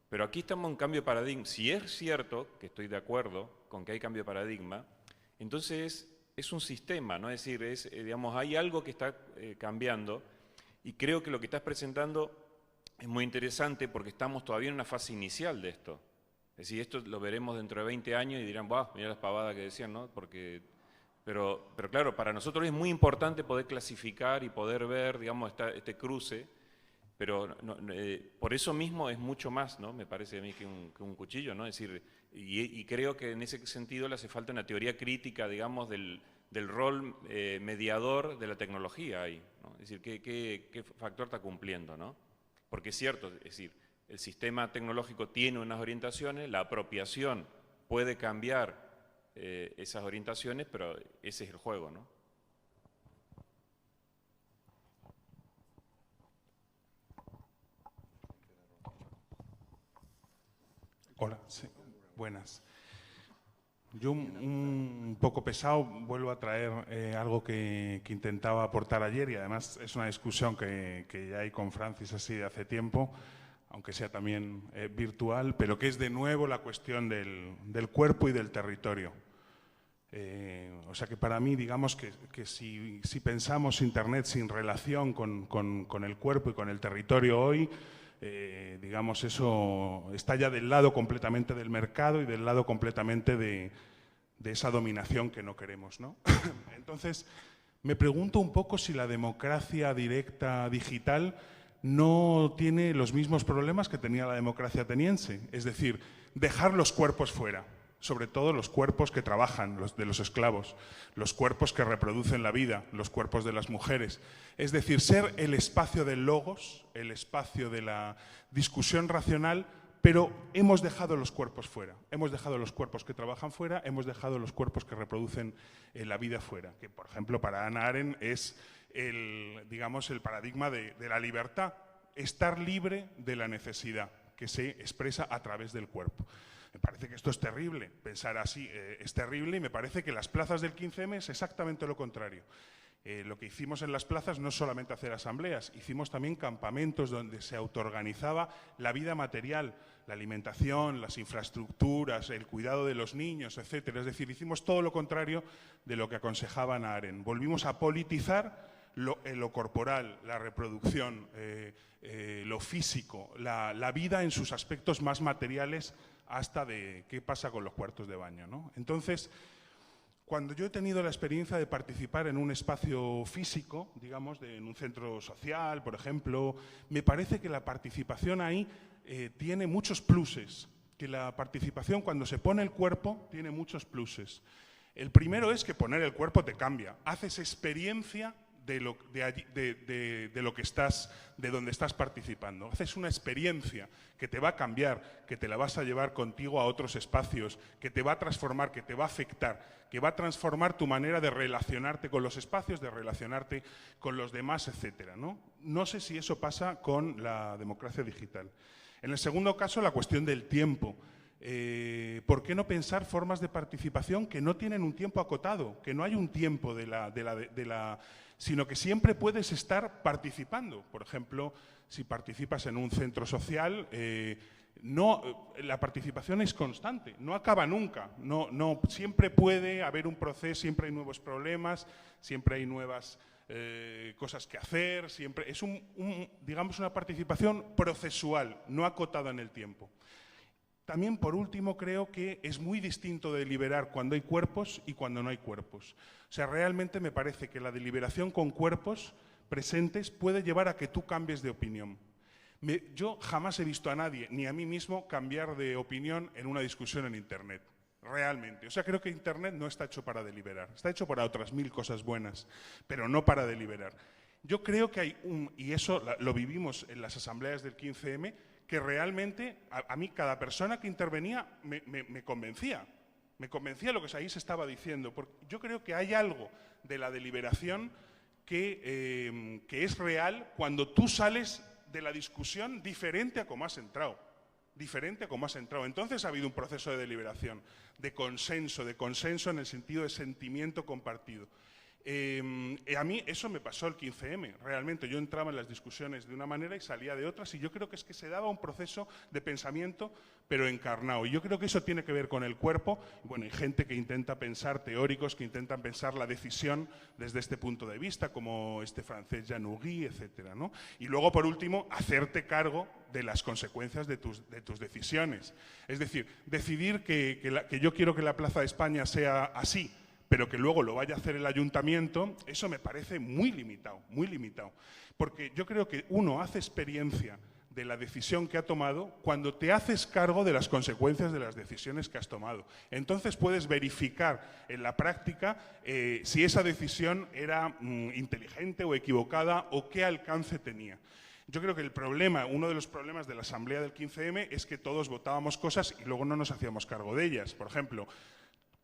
pero aquí estamos en un cambio de paradigma. Si es cierto, que estoy de acuerdo con que hay cambio de paradigma, entonces es un sistema, ¿no? Es decir, digamos, hay algo que está cambiando y creo que lo que estás presentando es muy interesante porque estamos todavía en una fase inicial de esto. Es decir, esto lo veremos dentro de 20 años y dirán, ¡buah! Mirá las pavadas que decían, ¿no? Pero claro, para nosotros es muy importante poder clasificar y poder ver, digamos, este cruce, pero por eso mismo es mucho más, ¿no? Me parece a mí que un cuchillo, ¿no? Es decir, y creo que en ese sentido le hace falta una teoría crítica, digamos, del rol mediador de la tecnología ahí, ¿no? Es decir, ¿qué factor está cumpliendo, ¿no? Porque es cierto, es decir, el sistema tecnológico tiene unas orientaciones, la apropiación puede cambiar esas orientaciones, pero ese es el juego, ¿no? Hola, sí, buenas. Yo, un poco pesado, vuelvo a traer algo que intentaba aportar ayer y además es una discusión que ya hay con Francis así de hace tiempo, aunque sea también virtual, pero que es de nuevo la cuestión del cuerpo y del territorio. O sea que para mí, digamos que si pensamos Internet sin relación con el cuerpo y con el territorio hoy, digamos, eso está ya del lado completamente del mercado y del lado completamente de esa dominación que no queremos, ¿no? Entonces, me pregunto un poco si la democracia directa digital no tiene los mismos problemas que tenía la democracia ateniense, es decir, dejar los cuerpos fuera, sobre todo los cuerpos que trabajan, los de los esclavos, los cuerpos que reproducen la vida, los cuerpos de las mujeres. Es decir, ser el espacio del logos, el espacio de la discusión racional, pero hemos dejado los cuerpos fuera. Hemos dejado los cuerpos que trabajan fuera, hemos dejado los cuerpos que reproducen la vida fuera. Que, por ejemplo, para Hannah Arendt es digamos, el paradigma de la libertad, estar libre de la necesidad que se expresa a través del cuerpo. Me parece que esto es terrible, pensar así es terrible, y me parece que las plazas del 15M es exactamente lo contrario. Lo que hicimos en las plazas no es solamente hacer asambleas, hicimos también campamentos donde se autoorganizaba la vida material, la alimentación, las infraestructuras, el cuidado de los niños, etcétera. Es decir, hicimos todo lo contrario de lo que aconsejaban a Arendt. Volvimos a politizar lo corporal, la reproducción, lo físico, la vida en sus aspectos más materiales, hasta de qué pasa con los cuartos de baño, ¿no? Entonces, cuando yo he tenido la experiencia de participar en un espacio físico, digamos, en un centro social, por ejemplo, me parece que la participación ahí tiene muchos pluses, que la participación cuando se pone el cuerpo tiene muchos pluses. El primero es que poner el cuerpo te cambia, haces experiencia de donde estás participando. Haces una experiencia que te va a cambiar, que te la vas a llevar contigo a otros espacios, que te va a transformar, que te va a afectar, que va a transformar tu manera de relacionarte con los espacios, de relacionarte con los demás, etcétera, ¿no? No sé si eso pasa con la democracia digital. En el segundo caso, la cuestión del tiempo. ¿Por qué no pensar formas de participación que no tienen un tiempo acotado, que no hay un tiempo sino que siempre puedes estar participando? Por ejemplo, si participas en un centro social, la participación es constante, no acaba nunca, siempre puede haber un proceso, siempre hay nuevos problemas, siempre hay nuevas cosas que hacer, siempre es digamos, una participación procesual, no acotada en el tiempo. También, por último, creo que es muy distinto deliberar cuando hay cuerpos y cuando no hay cuerpos. O sea, realmente me parece que la deliberación con cuerpos presentes puede llevar a que tú cambies de opinión. Yo jamás he visto a nadie, ni a mí mismo, cambiar de opinión en una discusión en Internet. Realmente. O sea, creo que Internet no está hecho para deliberar. Está hecho para otras 1000 cosas buenas, pero no para deliberar. Yo creo que hay y eso lo vivimos en las asambleas del 15M, que realmente a mí cada persona que intervenía me convencía. Me convencía lo que ahí se estaba diciendo. Porque yo creo que hay algo de la deliberación que es real cuando tú sales de la discusión diferente a como has entrado. Diferente a como has entrado. Entonces ha habido un proceso de deliberación, de consenso en el sentido de sentimiento compartido. A mí eso me pasó el 15M, realmente. Yo entraba en las discusiones de una manera y salía de otras, y yo creo que es que se daba un proceso de pensamiento, pero encarnado. Y yo creo que eso tiene que ver con el cuerpo. Bueno, hay gente que intenta pensar, teóricos que intentan pensar la decisión desde este punto de vista, como este francés Jean Houry, etcétera, ¿no? Y luego, por último, hacerte cargo de las consecuencias de tus decisiones. Es decir, decidir que yo quiero que la Plaza de España sea así, pero que luego lo vaya a hacer el ayuntamiento, eso me parece muy limitado, porque yo creo que uno hace experiencia de la decisión que ha tomado cuando te haces cargo de las consecuencias de las decisiones que has tomado. Entonces puedes verificar en la práctica si esa decisión era inteligente o equivocada o qué alcance tenía. Yo creo que uno de los problemas de la Asamblea del 15M es que todos votábamos cosas y luego no nos hacíamos cargo de ellas. Por ejemplo,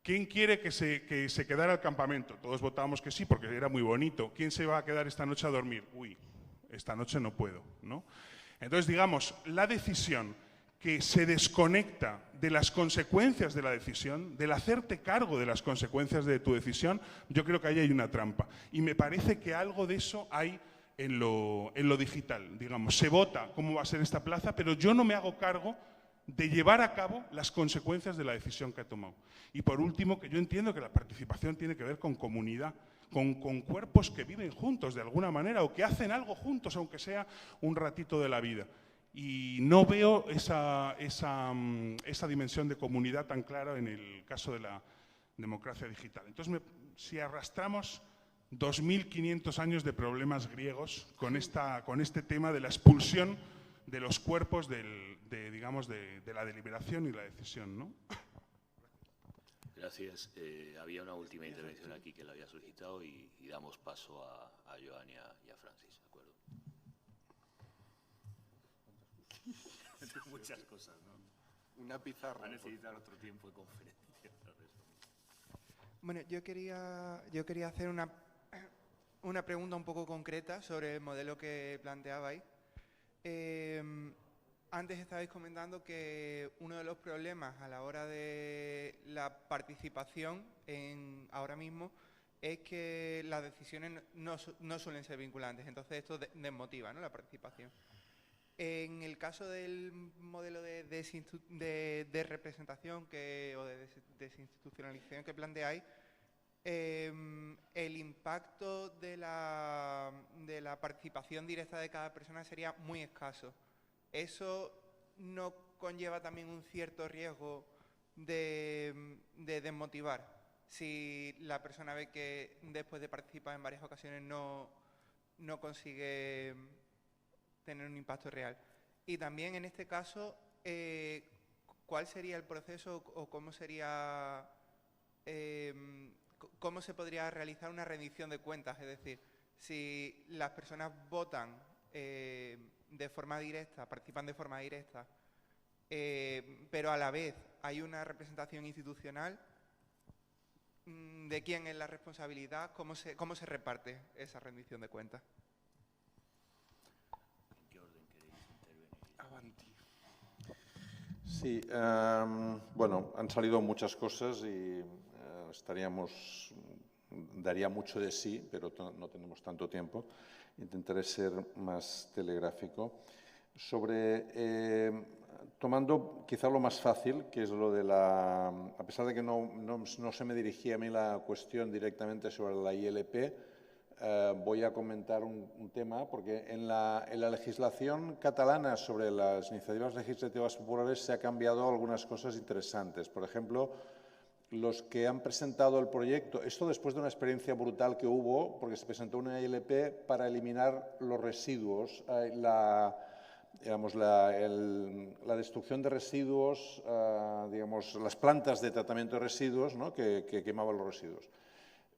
¿quién quiere que se quedara al campamento? Todos votábamos que sí, porque era muy bonito. ¿Quién se va a quedar esta noche a dormir? Uy, esta noche no puedo, ¿no? Entonces, digamos, la decisión que se desconecta de las consecuencias de la decisión, del hacerte cargo de las consecuencias de tu decisión, yo creo que ahí hay una trampa. Y me parece que algo de eso hay en lo digital. Digamos, se vota cómo va a ser esta plaza, pero yo no me hago cargo de llevar a cabo las consecuencias de la decisión que ha tomado. Y por último, que yo entiendo que la participación tiene que ver con comunidad, con cuerpos que viven juntos de alguna manera o que hacen algo juntos, aunque sea un ratito de la vida. Y no veo esa dimensión de comunidad tan clara en el caso de la democracia digital. Entonces, si arrastramos 2500 años de problemas griegos con este tema de la expulsión de los cuerpos digamos, de la deliberación y la decisión, ¿no? Gracias. Había una última intervención aquí que la había solicitado y damos paso a Joan y a Francis, ¿de acuerdo? Muchas cosas, ¿no? Una pizarra. Va a necesitar otro tiempo de conferencia. Bueno, yo quería hacer una pregunta un poco concreta sobre el modelo que planteabais. Antes estabais comentando que uno de los problemas a la hora de la participación ahora mismo es que las decisiones no suelen ser vinculantes, entonces esto desmotiva, ¿no?, la participación. En el caso del modelo de representación o de desinstitucionalización que planteáis, el impacto de la participación directa de cada persona sería muy escaso. ¿Eso no conlleva también un cierto riesgo de desmotivar? Si la persona ve que después de participar en varias ocasiones no consigue tener un impacto real. Y también en este caso, ¿cuál sería el proceso o cómo sería, cómo se podría realizar una rendición de cuentas? Es decir, si las personas votan de forma directa, participan de forma directa, pero a la vez hay una representación institucional, ¿de quién es la responsabilidad? ¿Cómo se reparte esa rendición de cuentas? ¿En qué orden queréis intervenir? Avanti. Sí, bueno, han salido muchas cosas y daría mucho de sí, pero no tenemos tanto tiempo. Intentaré ser más telegráfico. Tomando quizá lo más fácil, que es lo de a pesar de que no se me dirigía a mí la cuestión directamente sobre la ILP, voy a comentar un tema, porque en la legislación catalana sobre las iniciativas legislativas populares se ha cambiado algunas cosas interesantes. Por ejemplo, los que han presentado el proyecto, esto después de una experiencia brutal que hubo, porque se presentó una ILP para eliminar los residuos, la destrucción de residuos, digamos, las plantas de tratamiento de residuos, ¿no?, que quemaban los residuos.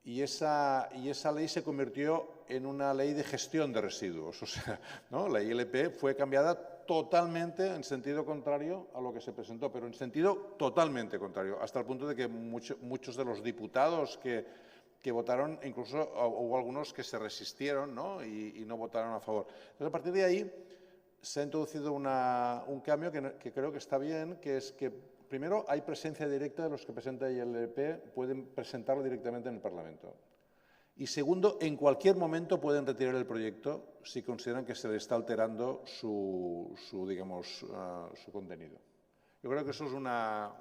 Y esa ley se convirtió en una ley de gestión de residuos. O sea, ¿no?, la ILP fue cambiada totalmente en sentido contrario a lo que se presentó, pero en sentido totalmente contrario, hasta el punto de que muchos de los diputados que votaron, incluso hubo algunos que se resistieron, ¿no?, y no votaron a favor. Entonces, a partir de ahí se ha introducido un cambio que creo que está bien, que es que primero hay presencia directa de los que presenta ILP, pueden presentarlo directamente en el Parlamento. Y segundo, en cualquier momento pueden retirar el proyecto si consideran que se le está alterando su contenido. Yo creo que eso es una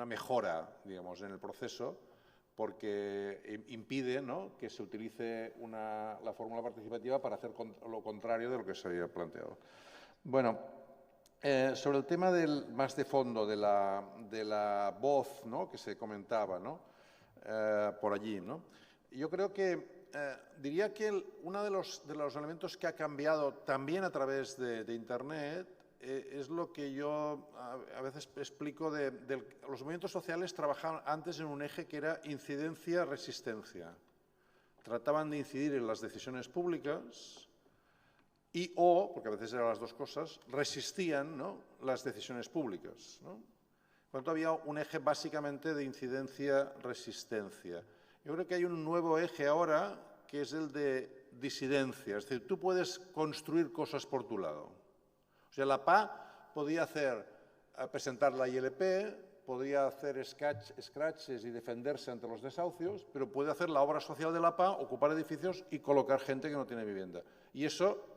mejora, digamos, en el proceso, porque impide, ¿no?, que se utilice la fórmula participativa para hacer lo contrario de lo que se había planteado. Bueno, sobre el tema más de fondo de la voz, ¿no?, que se comentaba, ¿no?, por allí, ¿no?, yo creo que diría que uno de los elementos que ha cambiado también a través de Internet es lo que yo a veces explico los movimientos sociales trabajaban antes en un eje que era incidencia-resistencia. Trataban de incidir en las decisiones públicas porque a veces eran las dos cosas, resistían, ¿no?, las decisiones públicas, ¿no? Por tanto, había un eje básicamente de incidencia-resistencia. Yo creo que hay un nuevo eje ahora que es el de disidencia. Es decir, tú puedes construir cosas por tu lado. O sea, la PA podía presentar la ILP, podía hacer scratches y defenderse ante los desahucios, pero puede hacer la obra social de la PA, ocupar edificios y colocar gente que no tiene vivienda. Y eso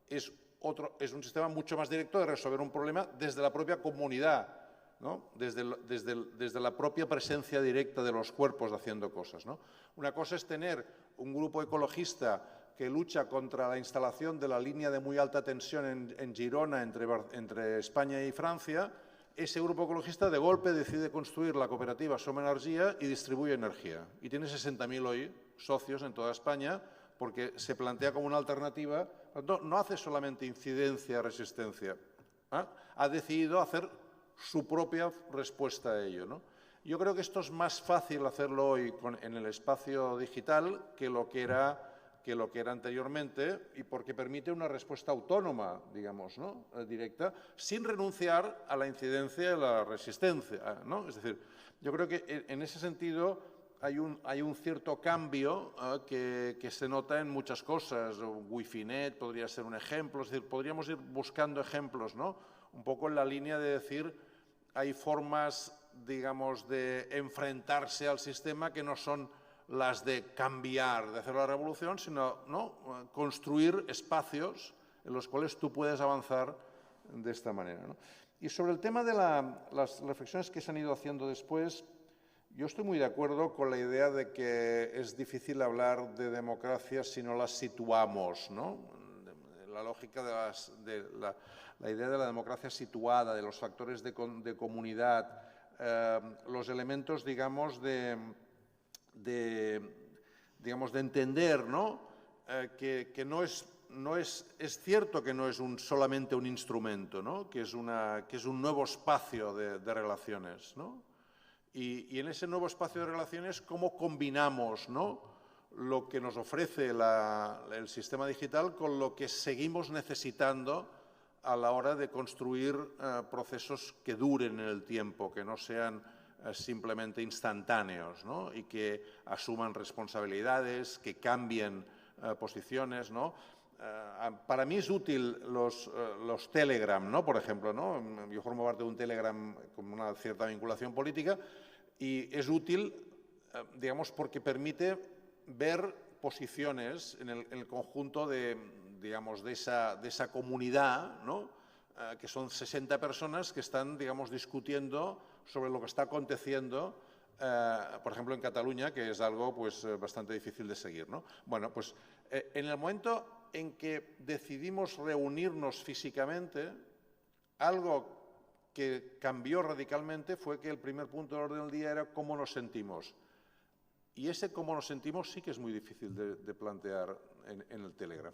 es un sistema mucho más directo de resolver un problema desde la propia comunidad, ¿no?, desde la propia presencia directa de los cuerpos haciendo cosas, ¿no? Una cosa es tener un grupo ecologista que lucha contra la instalación de la línea de muy alta tensión en Girona entre España y Francia. Ese grupo ecologista de golpe decide construir la cooperativa Som Energia y distribuye energía. Y tiene 60.000 hoy socios en toda España porque se plantea como una alternativa. No hace solamente incidencia, resistencia. Ha decidido hacer su propia respuesta a ello, ¿no? Yo creo que esto es más fácil hacerlo hoy en el espacio digital que lo que era anteriormente, y porque permite una respuesta autónoma, digamos, ¿no?, directa, sin renunciar a la incidencia y a la resistencia, ¿no? Es decir, yo creo que en ese sentido hay un cierto cambio que se nota en muchas cosas. Wifinet podría ser un ejemplo, es decir, podríamos ir buscando ejemplos, ¿no? Un poco en la línea de decir, hay formas, digamos, de enfrentarse al sistema que no son las de cambiar, de hacer la revolución, sino, ¿no?, construir espacios en los cuales tú puedes avanzar de esta manera, ¿no? Y sobre el tema de las reflexiones que se han ido haciendo después, yo estoy muy de acuerdo con la idea de que es difícil hablar de democracia si no las situamos, ¿no? La lógica de la idea de la democracia situada, de los factores de comunidad, los elementos, digamos, de entender, ¿no? Que no es cierto que no es solamente un instrumento, ¿no? Que es un nuevo espacio de relaciones, ¿no? Y en ese nuevo espacio de relaciones, ¿cómo combinamos, ¿no?, lo que nos ofrece el sistema digital con lo que seguimos necesitando a la hora de construir procesos que duren en el tiempo, que no sean simplemente instantáneos, ¿no?, y que asuman responsabilidades, que cambien posiciones, ¿no? Para mí es útil los Telegram, ¿no?, por ejemplo, ¿no? Yo formo parte de un Telegram con una cierta vinculación política y es útil, digamos, porque permite ver posiciones en el conjunto de esa comunidad, ¿no?, que son 60 personas que están, digamos, discutiendo sobre lo que está aconteciendo, por ejemplo, en Cataluña, que es algo pues bastante difícil de seguir, ¿no? Bueno, pues en el momento en que decidimos reunirnos físicamente, algo que cambió radicalmente fue que el primer punto del orden del día era cómo nos sentimos. Y ese cómo nos sentimos sí que es muy difícil de plantear en el Telegram,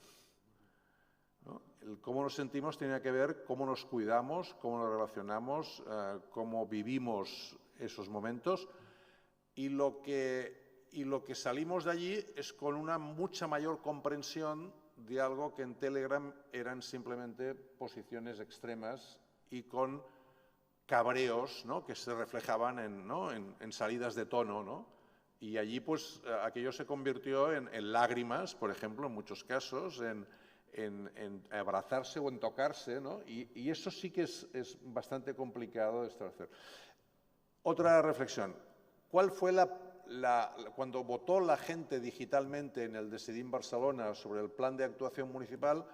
¿no? El cómo nos sentimos tiene que ver cómo nos cuidamos, cómo nos relacionamos, cómo vivimos esos momentos, y lo que salimos de allí es con una mucha mayor comprensión de algo que en Telegram eran simplemente posiciones extremas y con cabreos, ¿no?, que se reflejaban en salidas de tono, ¿no? Y allí pues aquello se convirtió en lágrimas, por ejemplo, en muchos casos, en abrazarse o en tocarse, ¿no? Y eso sí que es bastante complicado de establecer. Otra reflexión. ¿Cuál fue cuando votó la gente digitalmente en el Decidim Barcelona sobre el plan de actuación municipal,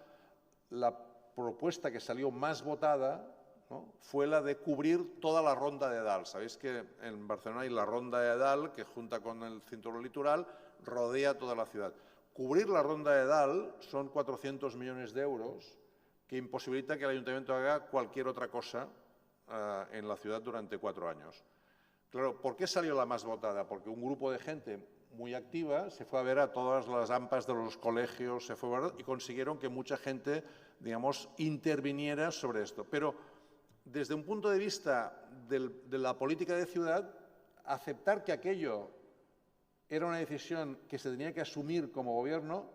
la propuesta que salió más votada, ¿no?, fue la de cubrir toda la Ronda de Dalt? Sabéis que en Barcelona hay la Ronda de Dalt, que junta con el cinturón litoral rodea toda la ciudad. Cubrir la Ronda de Dalt son 400 millones de euros que imposibilita que el ayuntamiento haga cualquier otra cosa en la ciudad durante 4 años. Claro, ¿por qué salió la más votada? Porque un grupo de gente muy activa se fue a ver a todas las AMPAs de los colegios, se fue a ver, y consiguieron que mucha gente, digamos, interviniera sobre esto. Pero desde un punto de vista de la política de ciudad, aceptar que aquello era una decisión que se tenía que asumir como gobierno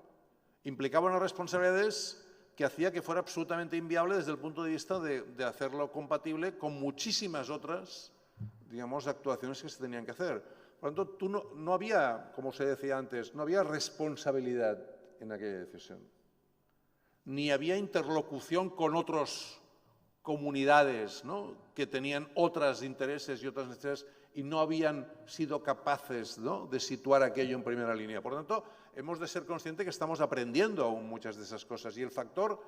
implicaba unas responsabilidades que hacía que fuera absolutamente inviable desde el punto de vista de hacerlo compatible con muchísimas otras, digamos, actuaciones que se tenían que hacer. Por lo tanto, no había, como se decía antes, no había responsabilidad en aquella decisión. Ni había interlocución con otras comunidades, ¿no?, que tenían otros intereses y otras necesidades y no habían sido capaces, ¿no?, de situar aquello en primera línea. Por lo tanto, hemos de ser conscientes que estamos aprendiendo aún muchas de esas cosas. Y el factor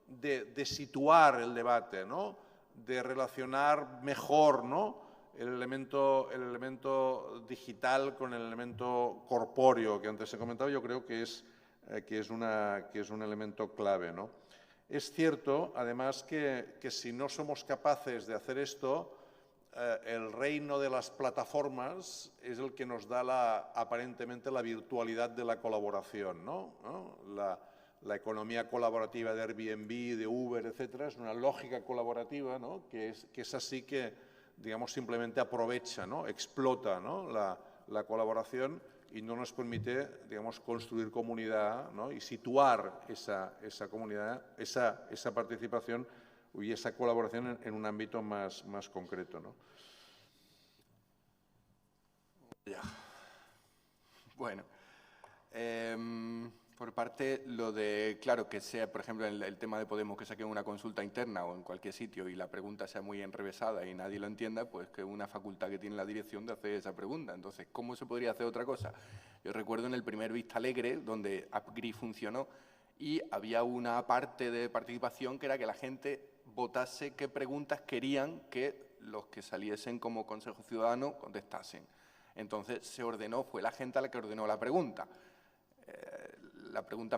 de situar el debate, ¿no?, de relacionar mejor, ¿no?, el elemento digital con el elemento corpóreo que antes he comentado, yo creo que es un elemento clave, ¿no? Es cierto, además, que si no somos capaces de hacer esto, el reino de las plataformas es el que nos da aparentemente la virtualidad de la colaboración, ¿no? La economía colaborativa de Airbnb, de Uber, etcétera, es una lógica colaborativa, ¿no?, que es así que, digamos, simplemente aprovecha, ¿no?, explota, ¿no?, la colaboración y no nos permite, digamos, construir comunidad, ¿no?, y situar esa comunidad, esa participación y esa colaboración en un ámbito más concreto, ¿no? Ya. Bueno, por parte, lo de, claro, que sea, por ejemplo, el tema de Podemos, que saquen una consulta interna o en cualquier sitio y la pregunta sea muy enrevesada y nadie lo entienda, pues que es una facultad que tiene la dirección de hacer esa pregunta. Entonces, ¿cómo se podría hacer otra cosa? Yo recuerdo en el primer Vista Alegre, donde AppGrid funcionó, y había una parte de participación que era que la gente votase qué preguntas querían que los que saliesen como Consejo Ciudadano contestasen. Entonces, se ordenó, fue la gente a la que ordenó la pregunta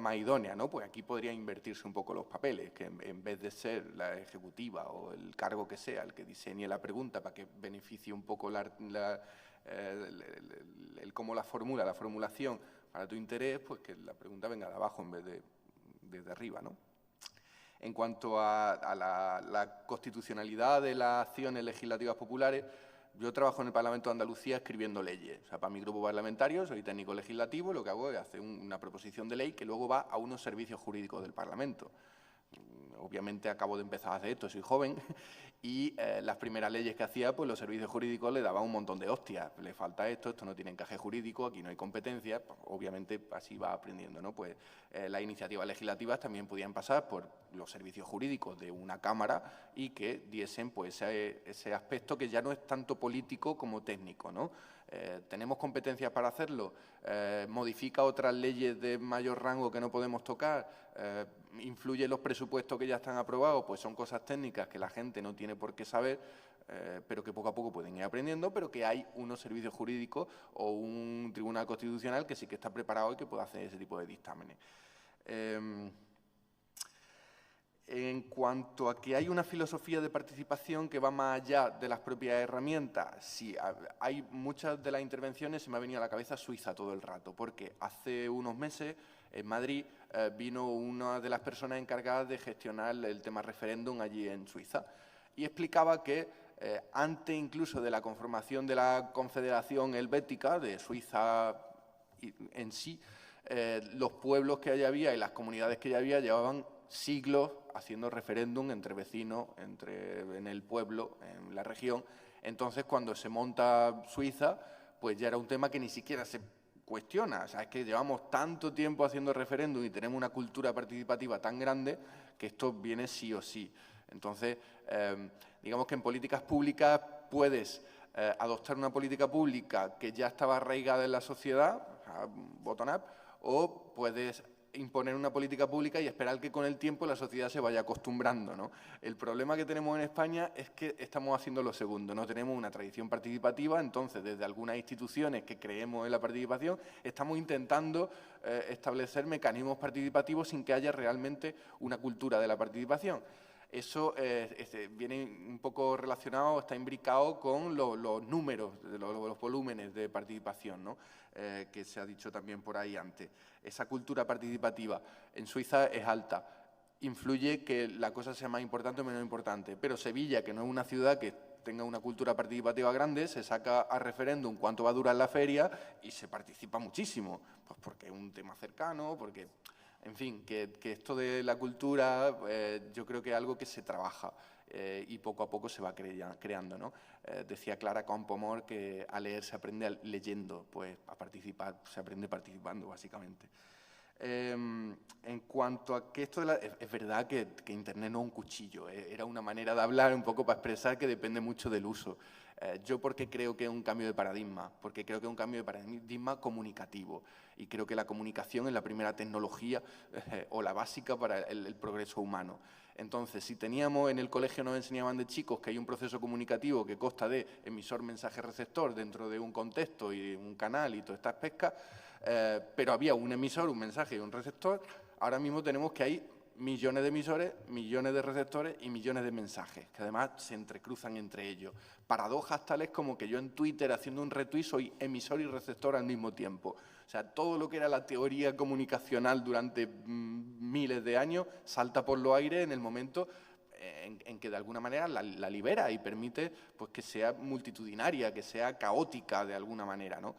más idónea, ¿no? Pues aquí podría invertirse un poco los papeles, que en vez de ser la ejecutiva o el cargo que sea el que diseñe la pregunta para que beneficie un poco cómo la formulación para tu interés, pues que la pregunta venga de abajo en vez de desde arriba, ¿no? En cuanto a la constitucionalidad de las acciones legislativas populares, yo trabajo en el Parlamento de Andalucía escribiendo leyes. O sea, para mi grupo parlamentario soy técnico legislativo, lo que hago es hacer una proposición de ley que luego va a unos servicios jurídicos del Parlamento. Obviamente acabo de empezar a hacer esto, soy joven, y las primeras leyes que hacía, pues los servicios jurídicos le daban un montón de hostias. Le falta esto no tiene encaje jurídico, aquí no hay competencia. Pues, obviamente así va aprendiendo, ¿no? Pues las iniciativas legislativas también podían pasar por los servicios jurídicos de una Cámara y que diesen pues ese aspecto que ya no es tanto político como técnico, ¿no? ¿Tenemos competencias para hacerlo? ¿Modifica otras leyes de mayor rango que no podemos tocar? ¿Influye en los presupuestos que ya están aprobados? Pues son cosas técnicas que la gente no tiene por qué saber, pero que poco a poco pueden ir aprendiendo, pero que hay unos servicios jurídicos o un tribunal constitucional que sí que está preparado y que puede hacer ese tipo de dictámenes. En cuanto a que hay una filosofía de participación que va más allá de las propias herramientas, sí, hay muchas de las intervenciones, se me ha venido a la cabeza Suiza todo el rato, porque hace unos meses en Madrid vino una de las personas encargadas de gestionar el tema referéndum allí en Suiza y explicaba que antes incluso de la conformación de la Confederación Helvética de Suiza en sí, los pueblos que allí había y las comunidades que allí había llevaban siglos haciendo referéndum entre vecinos, en el pueblo, en la región. Entonces, cuando se monta Suiza, pues ya era un tema que ni siquiera se cuestiona. O sea, es que llevamos tanto tiempo haciendo referéndum y tenemos una cultura participativa tan grande que esto viene sí o sí. Entonces, digamos que en políticas públicas puedes adoptar una política pública que ya estaba arraigada en la sociedad, bottom-up, o puedes imponer una política pública y esperar que con el tiempo la sociedad se vaya acostumbrando, ¿no? El problema que tenemos en España es que estamos haciendo lo segundo, no tenemos una tradición participativa, entonces desde algunas instituciones que creemos en la participación estamos intentando establecer mecanismos participativos sin que haya realmente una cultura de la participación. Eso viene un poco relacionado, está imbricado con los números, los volúmenes de participación, ¿no? Que se ha dicho también por ahí antes. Esa cultura participativa en Suiza es alta. Influye que la cosa sea más importante o menos importante. Pero Sevilla, que no es una ciudad que tenga una cultura participativa grande, se saca a referéndum cuánto va a durar la feria y se participa muchísimo. Pues porque es un tema cercano, porque... En fin, que esto de la cultura yo creo que es algo que se trabaja y poco a poco se va creando, ¿no? Decía Clara Campoamor que a leer se aprende leyendo, pues a participar se aprende participando, básicamente. En cuanto a que esto es verdad que Internet no es un cuchillo, era una manera de hablar un poco para expresar que depende mucho del uso. Yo porque creo que es un cambio de paradigma, porque creo que es un cambio de paradigma comunicativo y creo que la comunicación es la primera tecnología o la básica para el progreso humano. Entonces, si teníamos en el colegio nos enseñaban de chicos que hay un proceso comunicativo que consta de emisor, mensaje, receptor dentro de un contexto y un canal y todas estas pescas, pero había un emisor, un mensaje y un receptor, ahora mismo tenemos que hay millones de emisores, millones de receptores y millones de mensajes, que además se entrecruzan entre ellos. Paradojas tales como que yo en Twitter haciendo un retweet soy emisor y receptor al mismo tiempo. O sea, todo lo que era la teoría comunicacional durante miles de años salta por los aires en el momento en que de alguna manera la libera y permite pues, que sea multitudinaria, que sea caótica de alguna manera, ¿no?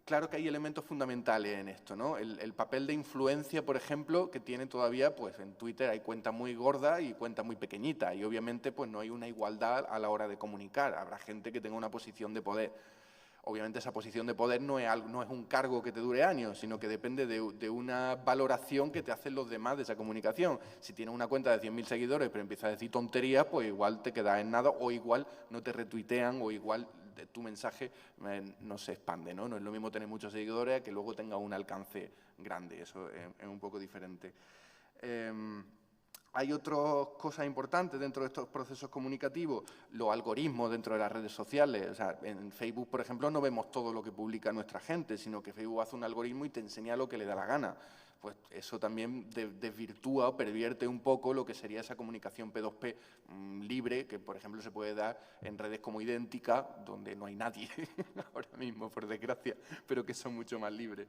Claro que hay elementos fundamentales en esto, ¿no? El papel de influencia, por ejemplo, que tiene todavía, pues en Twitter hay cuentas muy gordas y cuentas muy pequeñitas y obviamente pues no hay una igualdad a la hora de comunicar, habrá gente que tenga una posición de poder. Obviamente esa posición de poder no es un cargo que te dure años, sino que depende de una valoración que te hacen los demás de esa comunicación. Si tienes una cuenta de 100.000 seguidores pero empiezas a decir tonterías, pues igual te quedas en nada o igual no te retuitean o igual tu mensaje no se expande, ¿no? No es lo mismo tener muchos seguidores que luego tenga un alcance grande, eso es un poco diferente. Hay otras cosas importantes dentro de estos procesos comunicativos, los algoritmos dentro de las redes sociales. O sea, en Facebook, por ejemplo, no vemos todo lo que publica nuestra gente, sino que Facebook hace un algoritmo y te enseña lo que le da la gana. Pues eso también desvirtúa o pervierte un poco lo que sería esa comunicación P2P libre, que por ejemplo se puede dar en redes como Idéntica, donde no hay nadie ahora mismo, por desgracia, pero que son mucho más libres.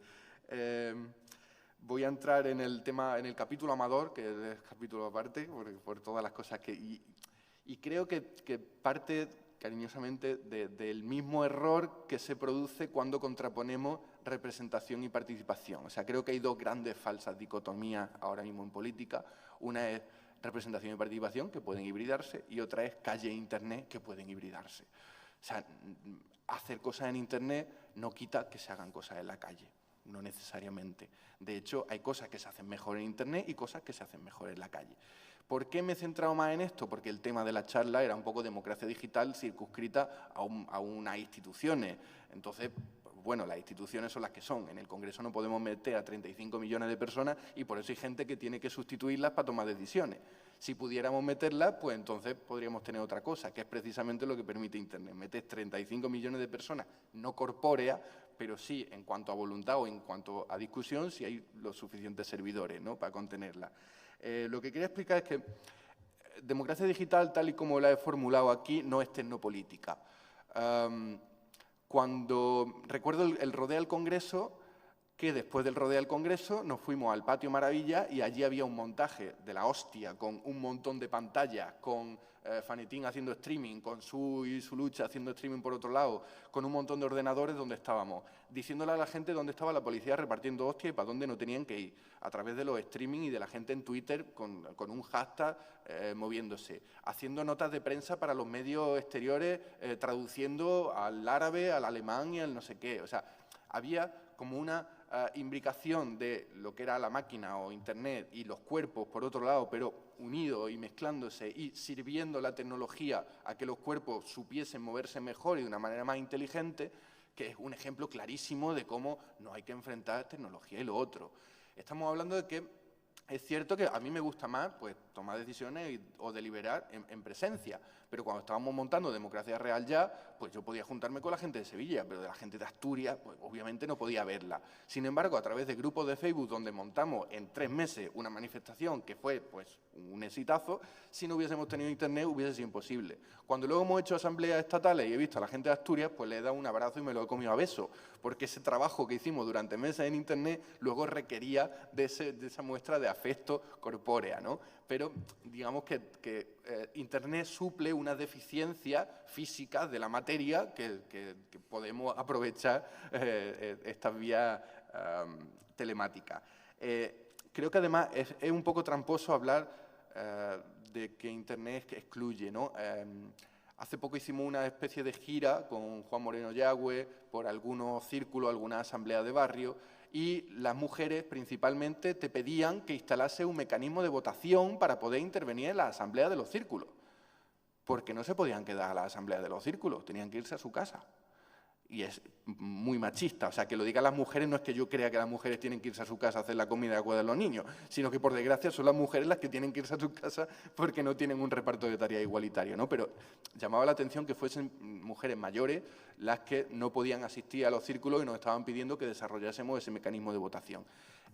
Voy a entrar en el tema, en el capítulo amador, que es capítulo aparte, por todas las cosas que... Y creo que parte cariñosamente del mismo error que se produce cuando contraponemos representación y participación. O sea, creo que hay dos grandes falsas dicotomías ahora mismo en política. Una es representación y participación, que pueden hibridarse, y otra es calle e Internet, que pueden hibridarse. O sea, hacer cosas en Internet no quita que se hagan cosas en la calle. No necesariamente. De hecho, hay cosas que se hacen mejor en Internet y cosas que se hacen mejor en la calle. ¿Por qué me he centrado más en esto? Porque el tema de la charla era un poco democracia digital circunscrita a unas instituciones. Entonces, bueno, las instituciones son las que son. En el Congreso no podemos meter a 35 millones de personas y por eso hay gente que tiene que sustituirlas para tomar decisiones. Si pudiéramos meterlas, pues entonces podríamos tener otra cosa, que es precisamente lo que permite Internet. Metes 35 millones de personas no corpóreas, pero sí en cuanto a voluntad o en cuanto a discusión, si hay los suficientes servidores, ¿no?, para contenerla. Lo que quería explicar es que democracia digital, tal y como la he formulado aquí, no es tecnopolítica. Cuando recuerdo el Rodea al Congreso, que después del Rodea al Congreso nos fuimos al Patio Maravilla y allí había un montaje de la hostia con un montón de pantallas, con Fanetín haciendo streaming, con su lucha haciendo streaming por otro lado, con un montón de ordenadores donde estábamos, diciéndole a la gente dónde estaba la policía repartiendo hostias y para dónde no tenían que ir, a través de los streaming y de la gente en Twitter con un hashtag moviéndose, haciendo notas de prensa para los medios exteriores, traduciendo al árabe, al alemán y al no sé qué. O sea, había como una imbricación de lo que era la máquina o Internet y los cuerpos, por otro lado, pero unidos y mezclándose y sirviendo la tecnología a que los cuerpos supiesen moverse mejor y de una manera más inteligente, que es un ejemplo clarísimo de cómo no hay que enfrentar tecnología y lo otro. Estamos hablando de que es cierto que a mí me gusta más pues, tomar decisiones o deliberar en presencia, pero cuando estábamos montando Democracia Real Ya, pues yo podía juntarme con la gente de Sevilla, pero de la gente de Asturias, pues obviamente no podía verla. Sin embargo, a través de grupos de Facebook donde montamos en 3 meses una manifestación que fue pues un exitazo, si no hubiésemos tenido Internet hubiese sido imposible. Cuando luego hemos hecho asambleas estatales y he visto a la gente de Asturias, pues le he dado un abrazo y me lo he comido a beso, porque ese trabajo que hicimos durante meses en Internet luego requería de esa muestra de afecto corpórea, ¿no? Pero digamos que Internet suple una deficiencia física de la materia que podemos aprovechar estas vías telemáticas. Creo que además es un poco tramposo hablar de que Internet excluye, ¿no? Hace poco hicimos una especie de gira con Juan Moreno Yagüe por algunos círculos, algunas asambleas de barrio, y las mujeres principalmente te pedían que instalase un mecanismo de votación para poder intervenir en la asamblea de los círculos, porque no se podían quedar a la asamblea de los círculos, tenían que irse a su casa. Y es muy machista, o sea, que lo digan las mujeres no es que yo crea que las mujeres tienen que irse a su casa a hacer la comida y a cuidar a los niños, sino que por desgracia son las mujeres las que tienen que irse a su casa porque no tienen un reparto de tareas igualitario, ¿no? Pero llamaba la atención que fuesen mujeres mayores las que no podían asistir a los círculos y nos estaban pidiendo que desarrollásemos ese mecanismo de votación.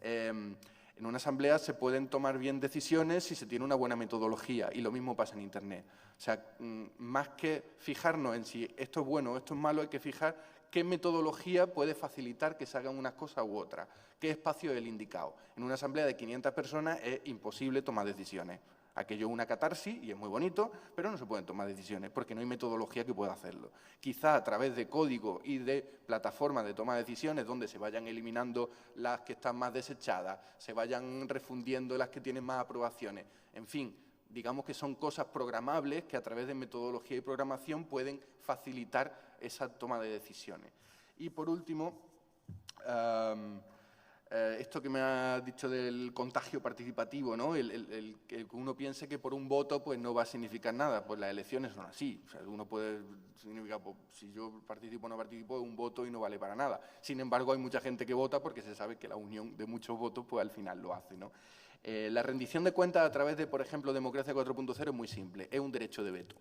En una asamblea se pueden tomar bien decisiones si se tiene una buena metodología y lo mismo pasa en Internet. O sea, más que fijarnos en si esto es bueno o esto es malo, hay que fijar qué metodología puede facilitar que se hagan unas cosas u otras, qué espacio es el indicado. En una asamblea de 500 personas es imposible tomar decisiones. Aquello es una catarsis y es muy bonito, pero no se pueden tomar decisiones porque no hay metodología que pueda hacerlo. Quizá a través de código y de plataformas de toma de decisiones donde se vayan eliminando las que están más desechadas, se vayan refundiendo las que tienen más aprobaciones. En fin, digamos que son cosas programables que a través de metodología y programación pueden facilitar esa toma de decisiones. Y por último, esto que me ha dicho del contagio participativo, ¿no? El que uno piense que por un voto pues no va a significar nada, pues las elecciones son así. O sea, uno puede significar, pues, si yo participo o no participo, un voto y no vale para nada. Sin embargo, hay mucha gente que vota porque se sabe que la unión de muchos votos pues al final lo hace, ¿no? La rendición de cuentas a través de, por ejemplo, Democracia 4.0 es muy simple, es un derecho de veto.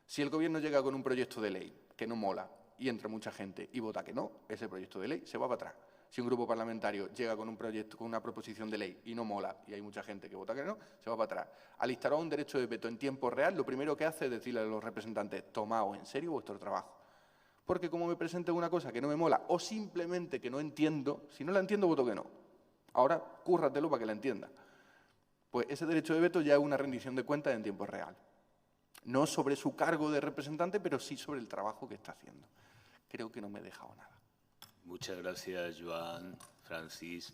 Si el gobierno llega con un proyecto de ley que no mola y entra mucha gente y vota que no, ese proyecto de ley se va para atrás. Si un grupo parlamentario llega con un proyecto, con una proposición de ley y no mola y hay mucha gente que vota que no, se va para atrás. Al instaurar un derecho de veto en tiempo real, lo primero que hace es decirle a los representantes, tomaos en serio vuestro trabajo. Porque como me presente una cosa que no me mola o simplemente que no entiendo, si no la entiendo, voto que no. Ahora, cúrratelo para que la entienda. Pues ese derecho de veto ya es una rendición de cuentas en tiempo real. No sobre su cargo de representante, pero sí sobre el trabajo que está haciendo. Creo que no me he dejado nada. Muchas gracias, Joan, Francis.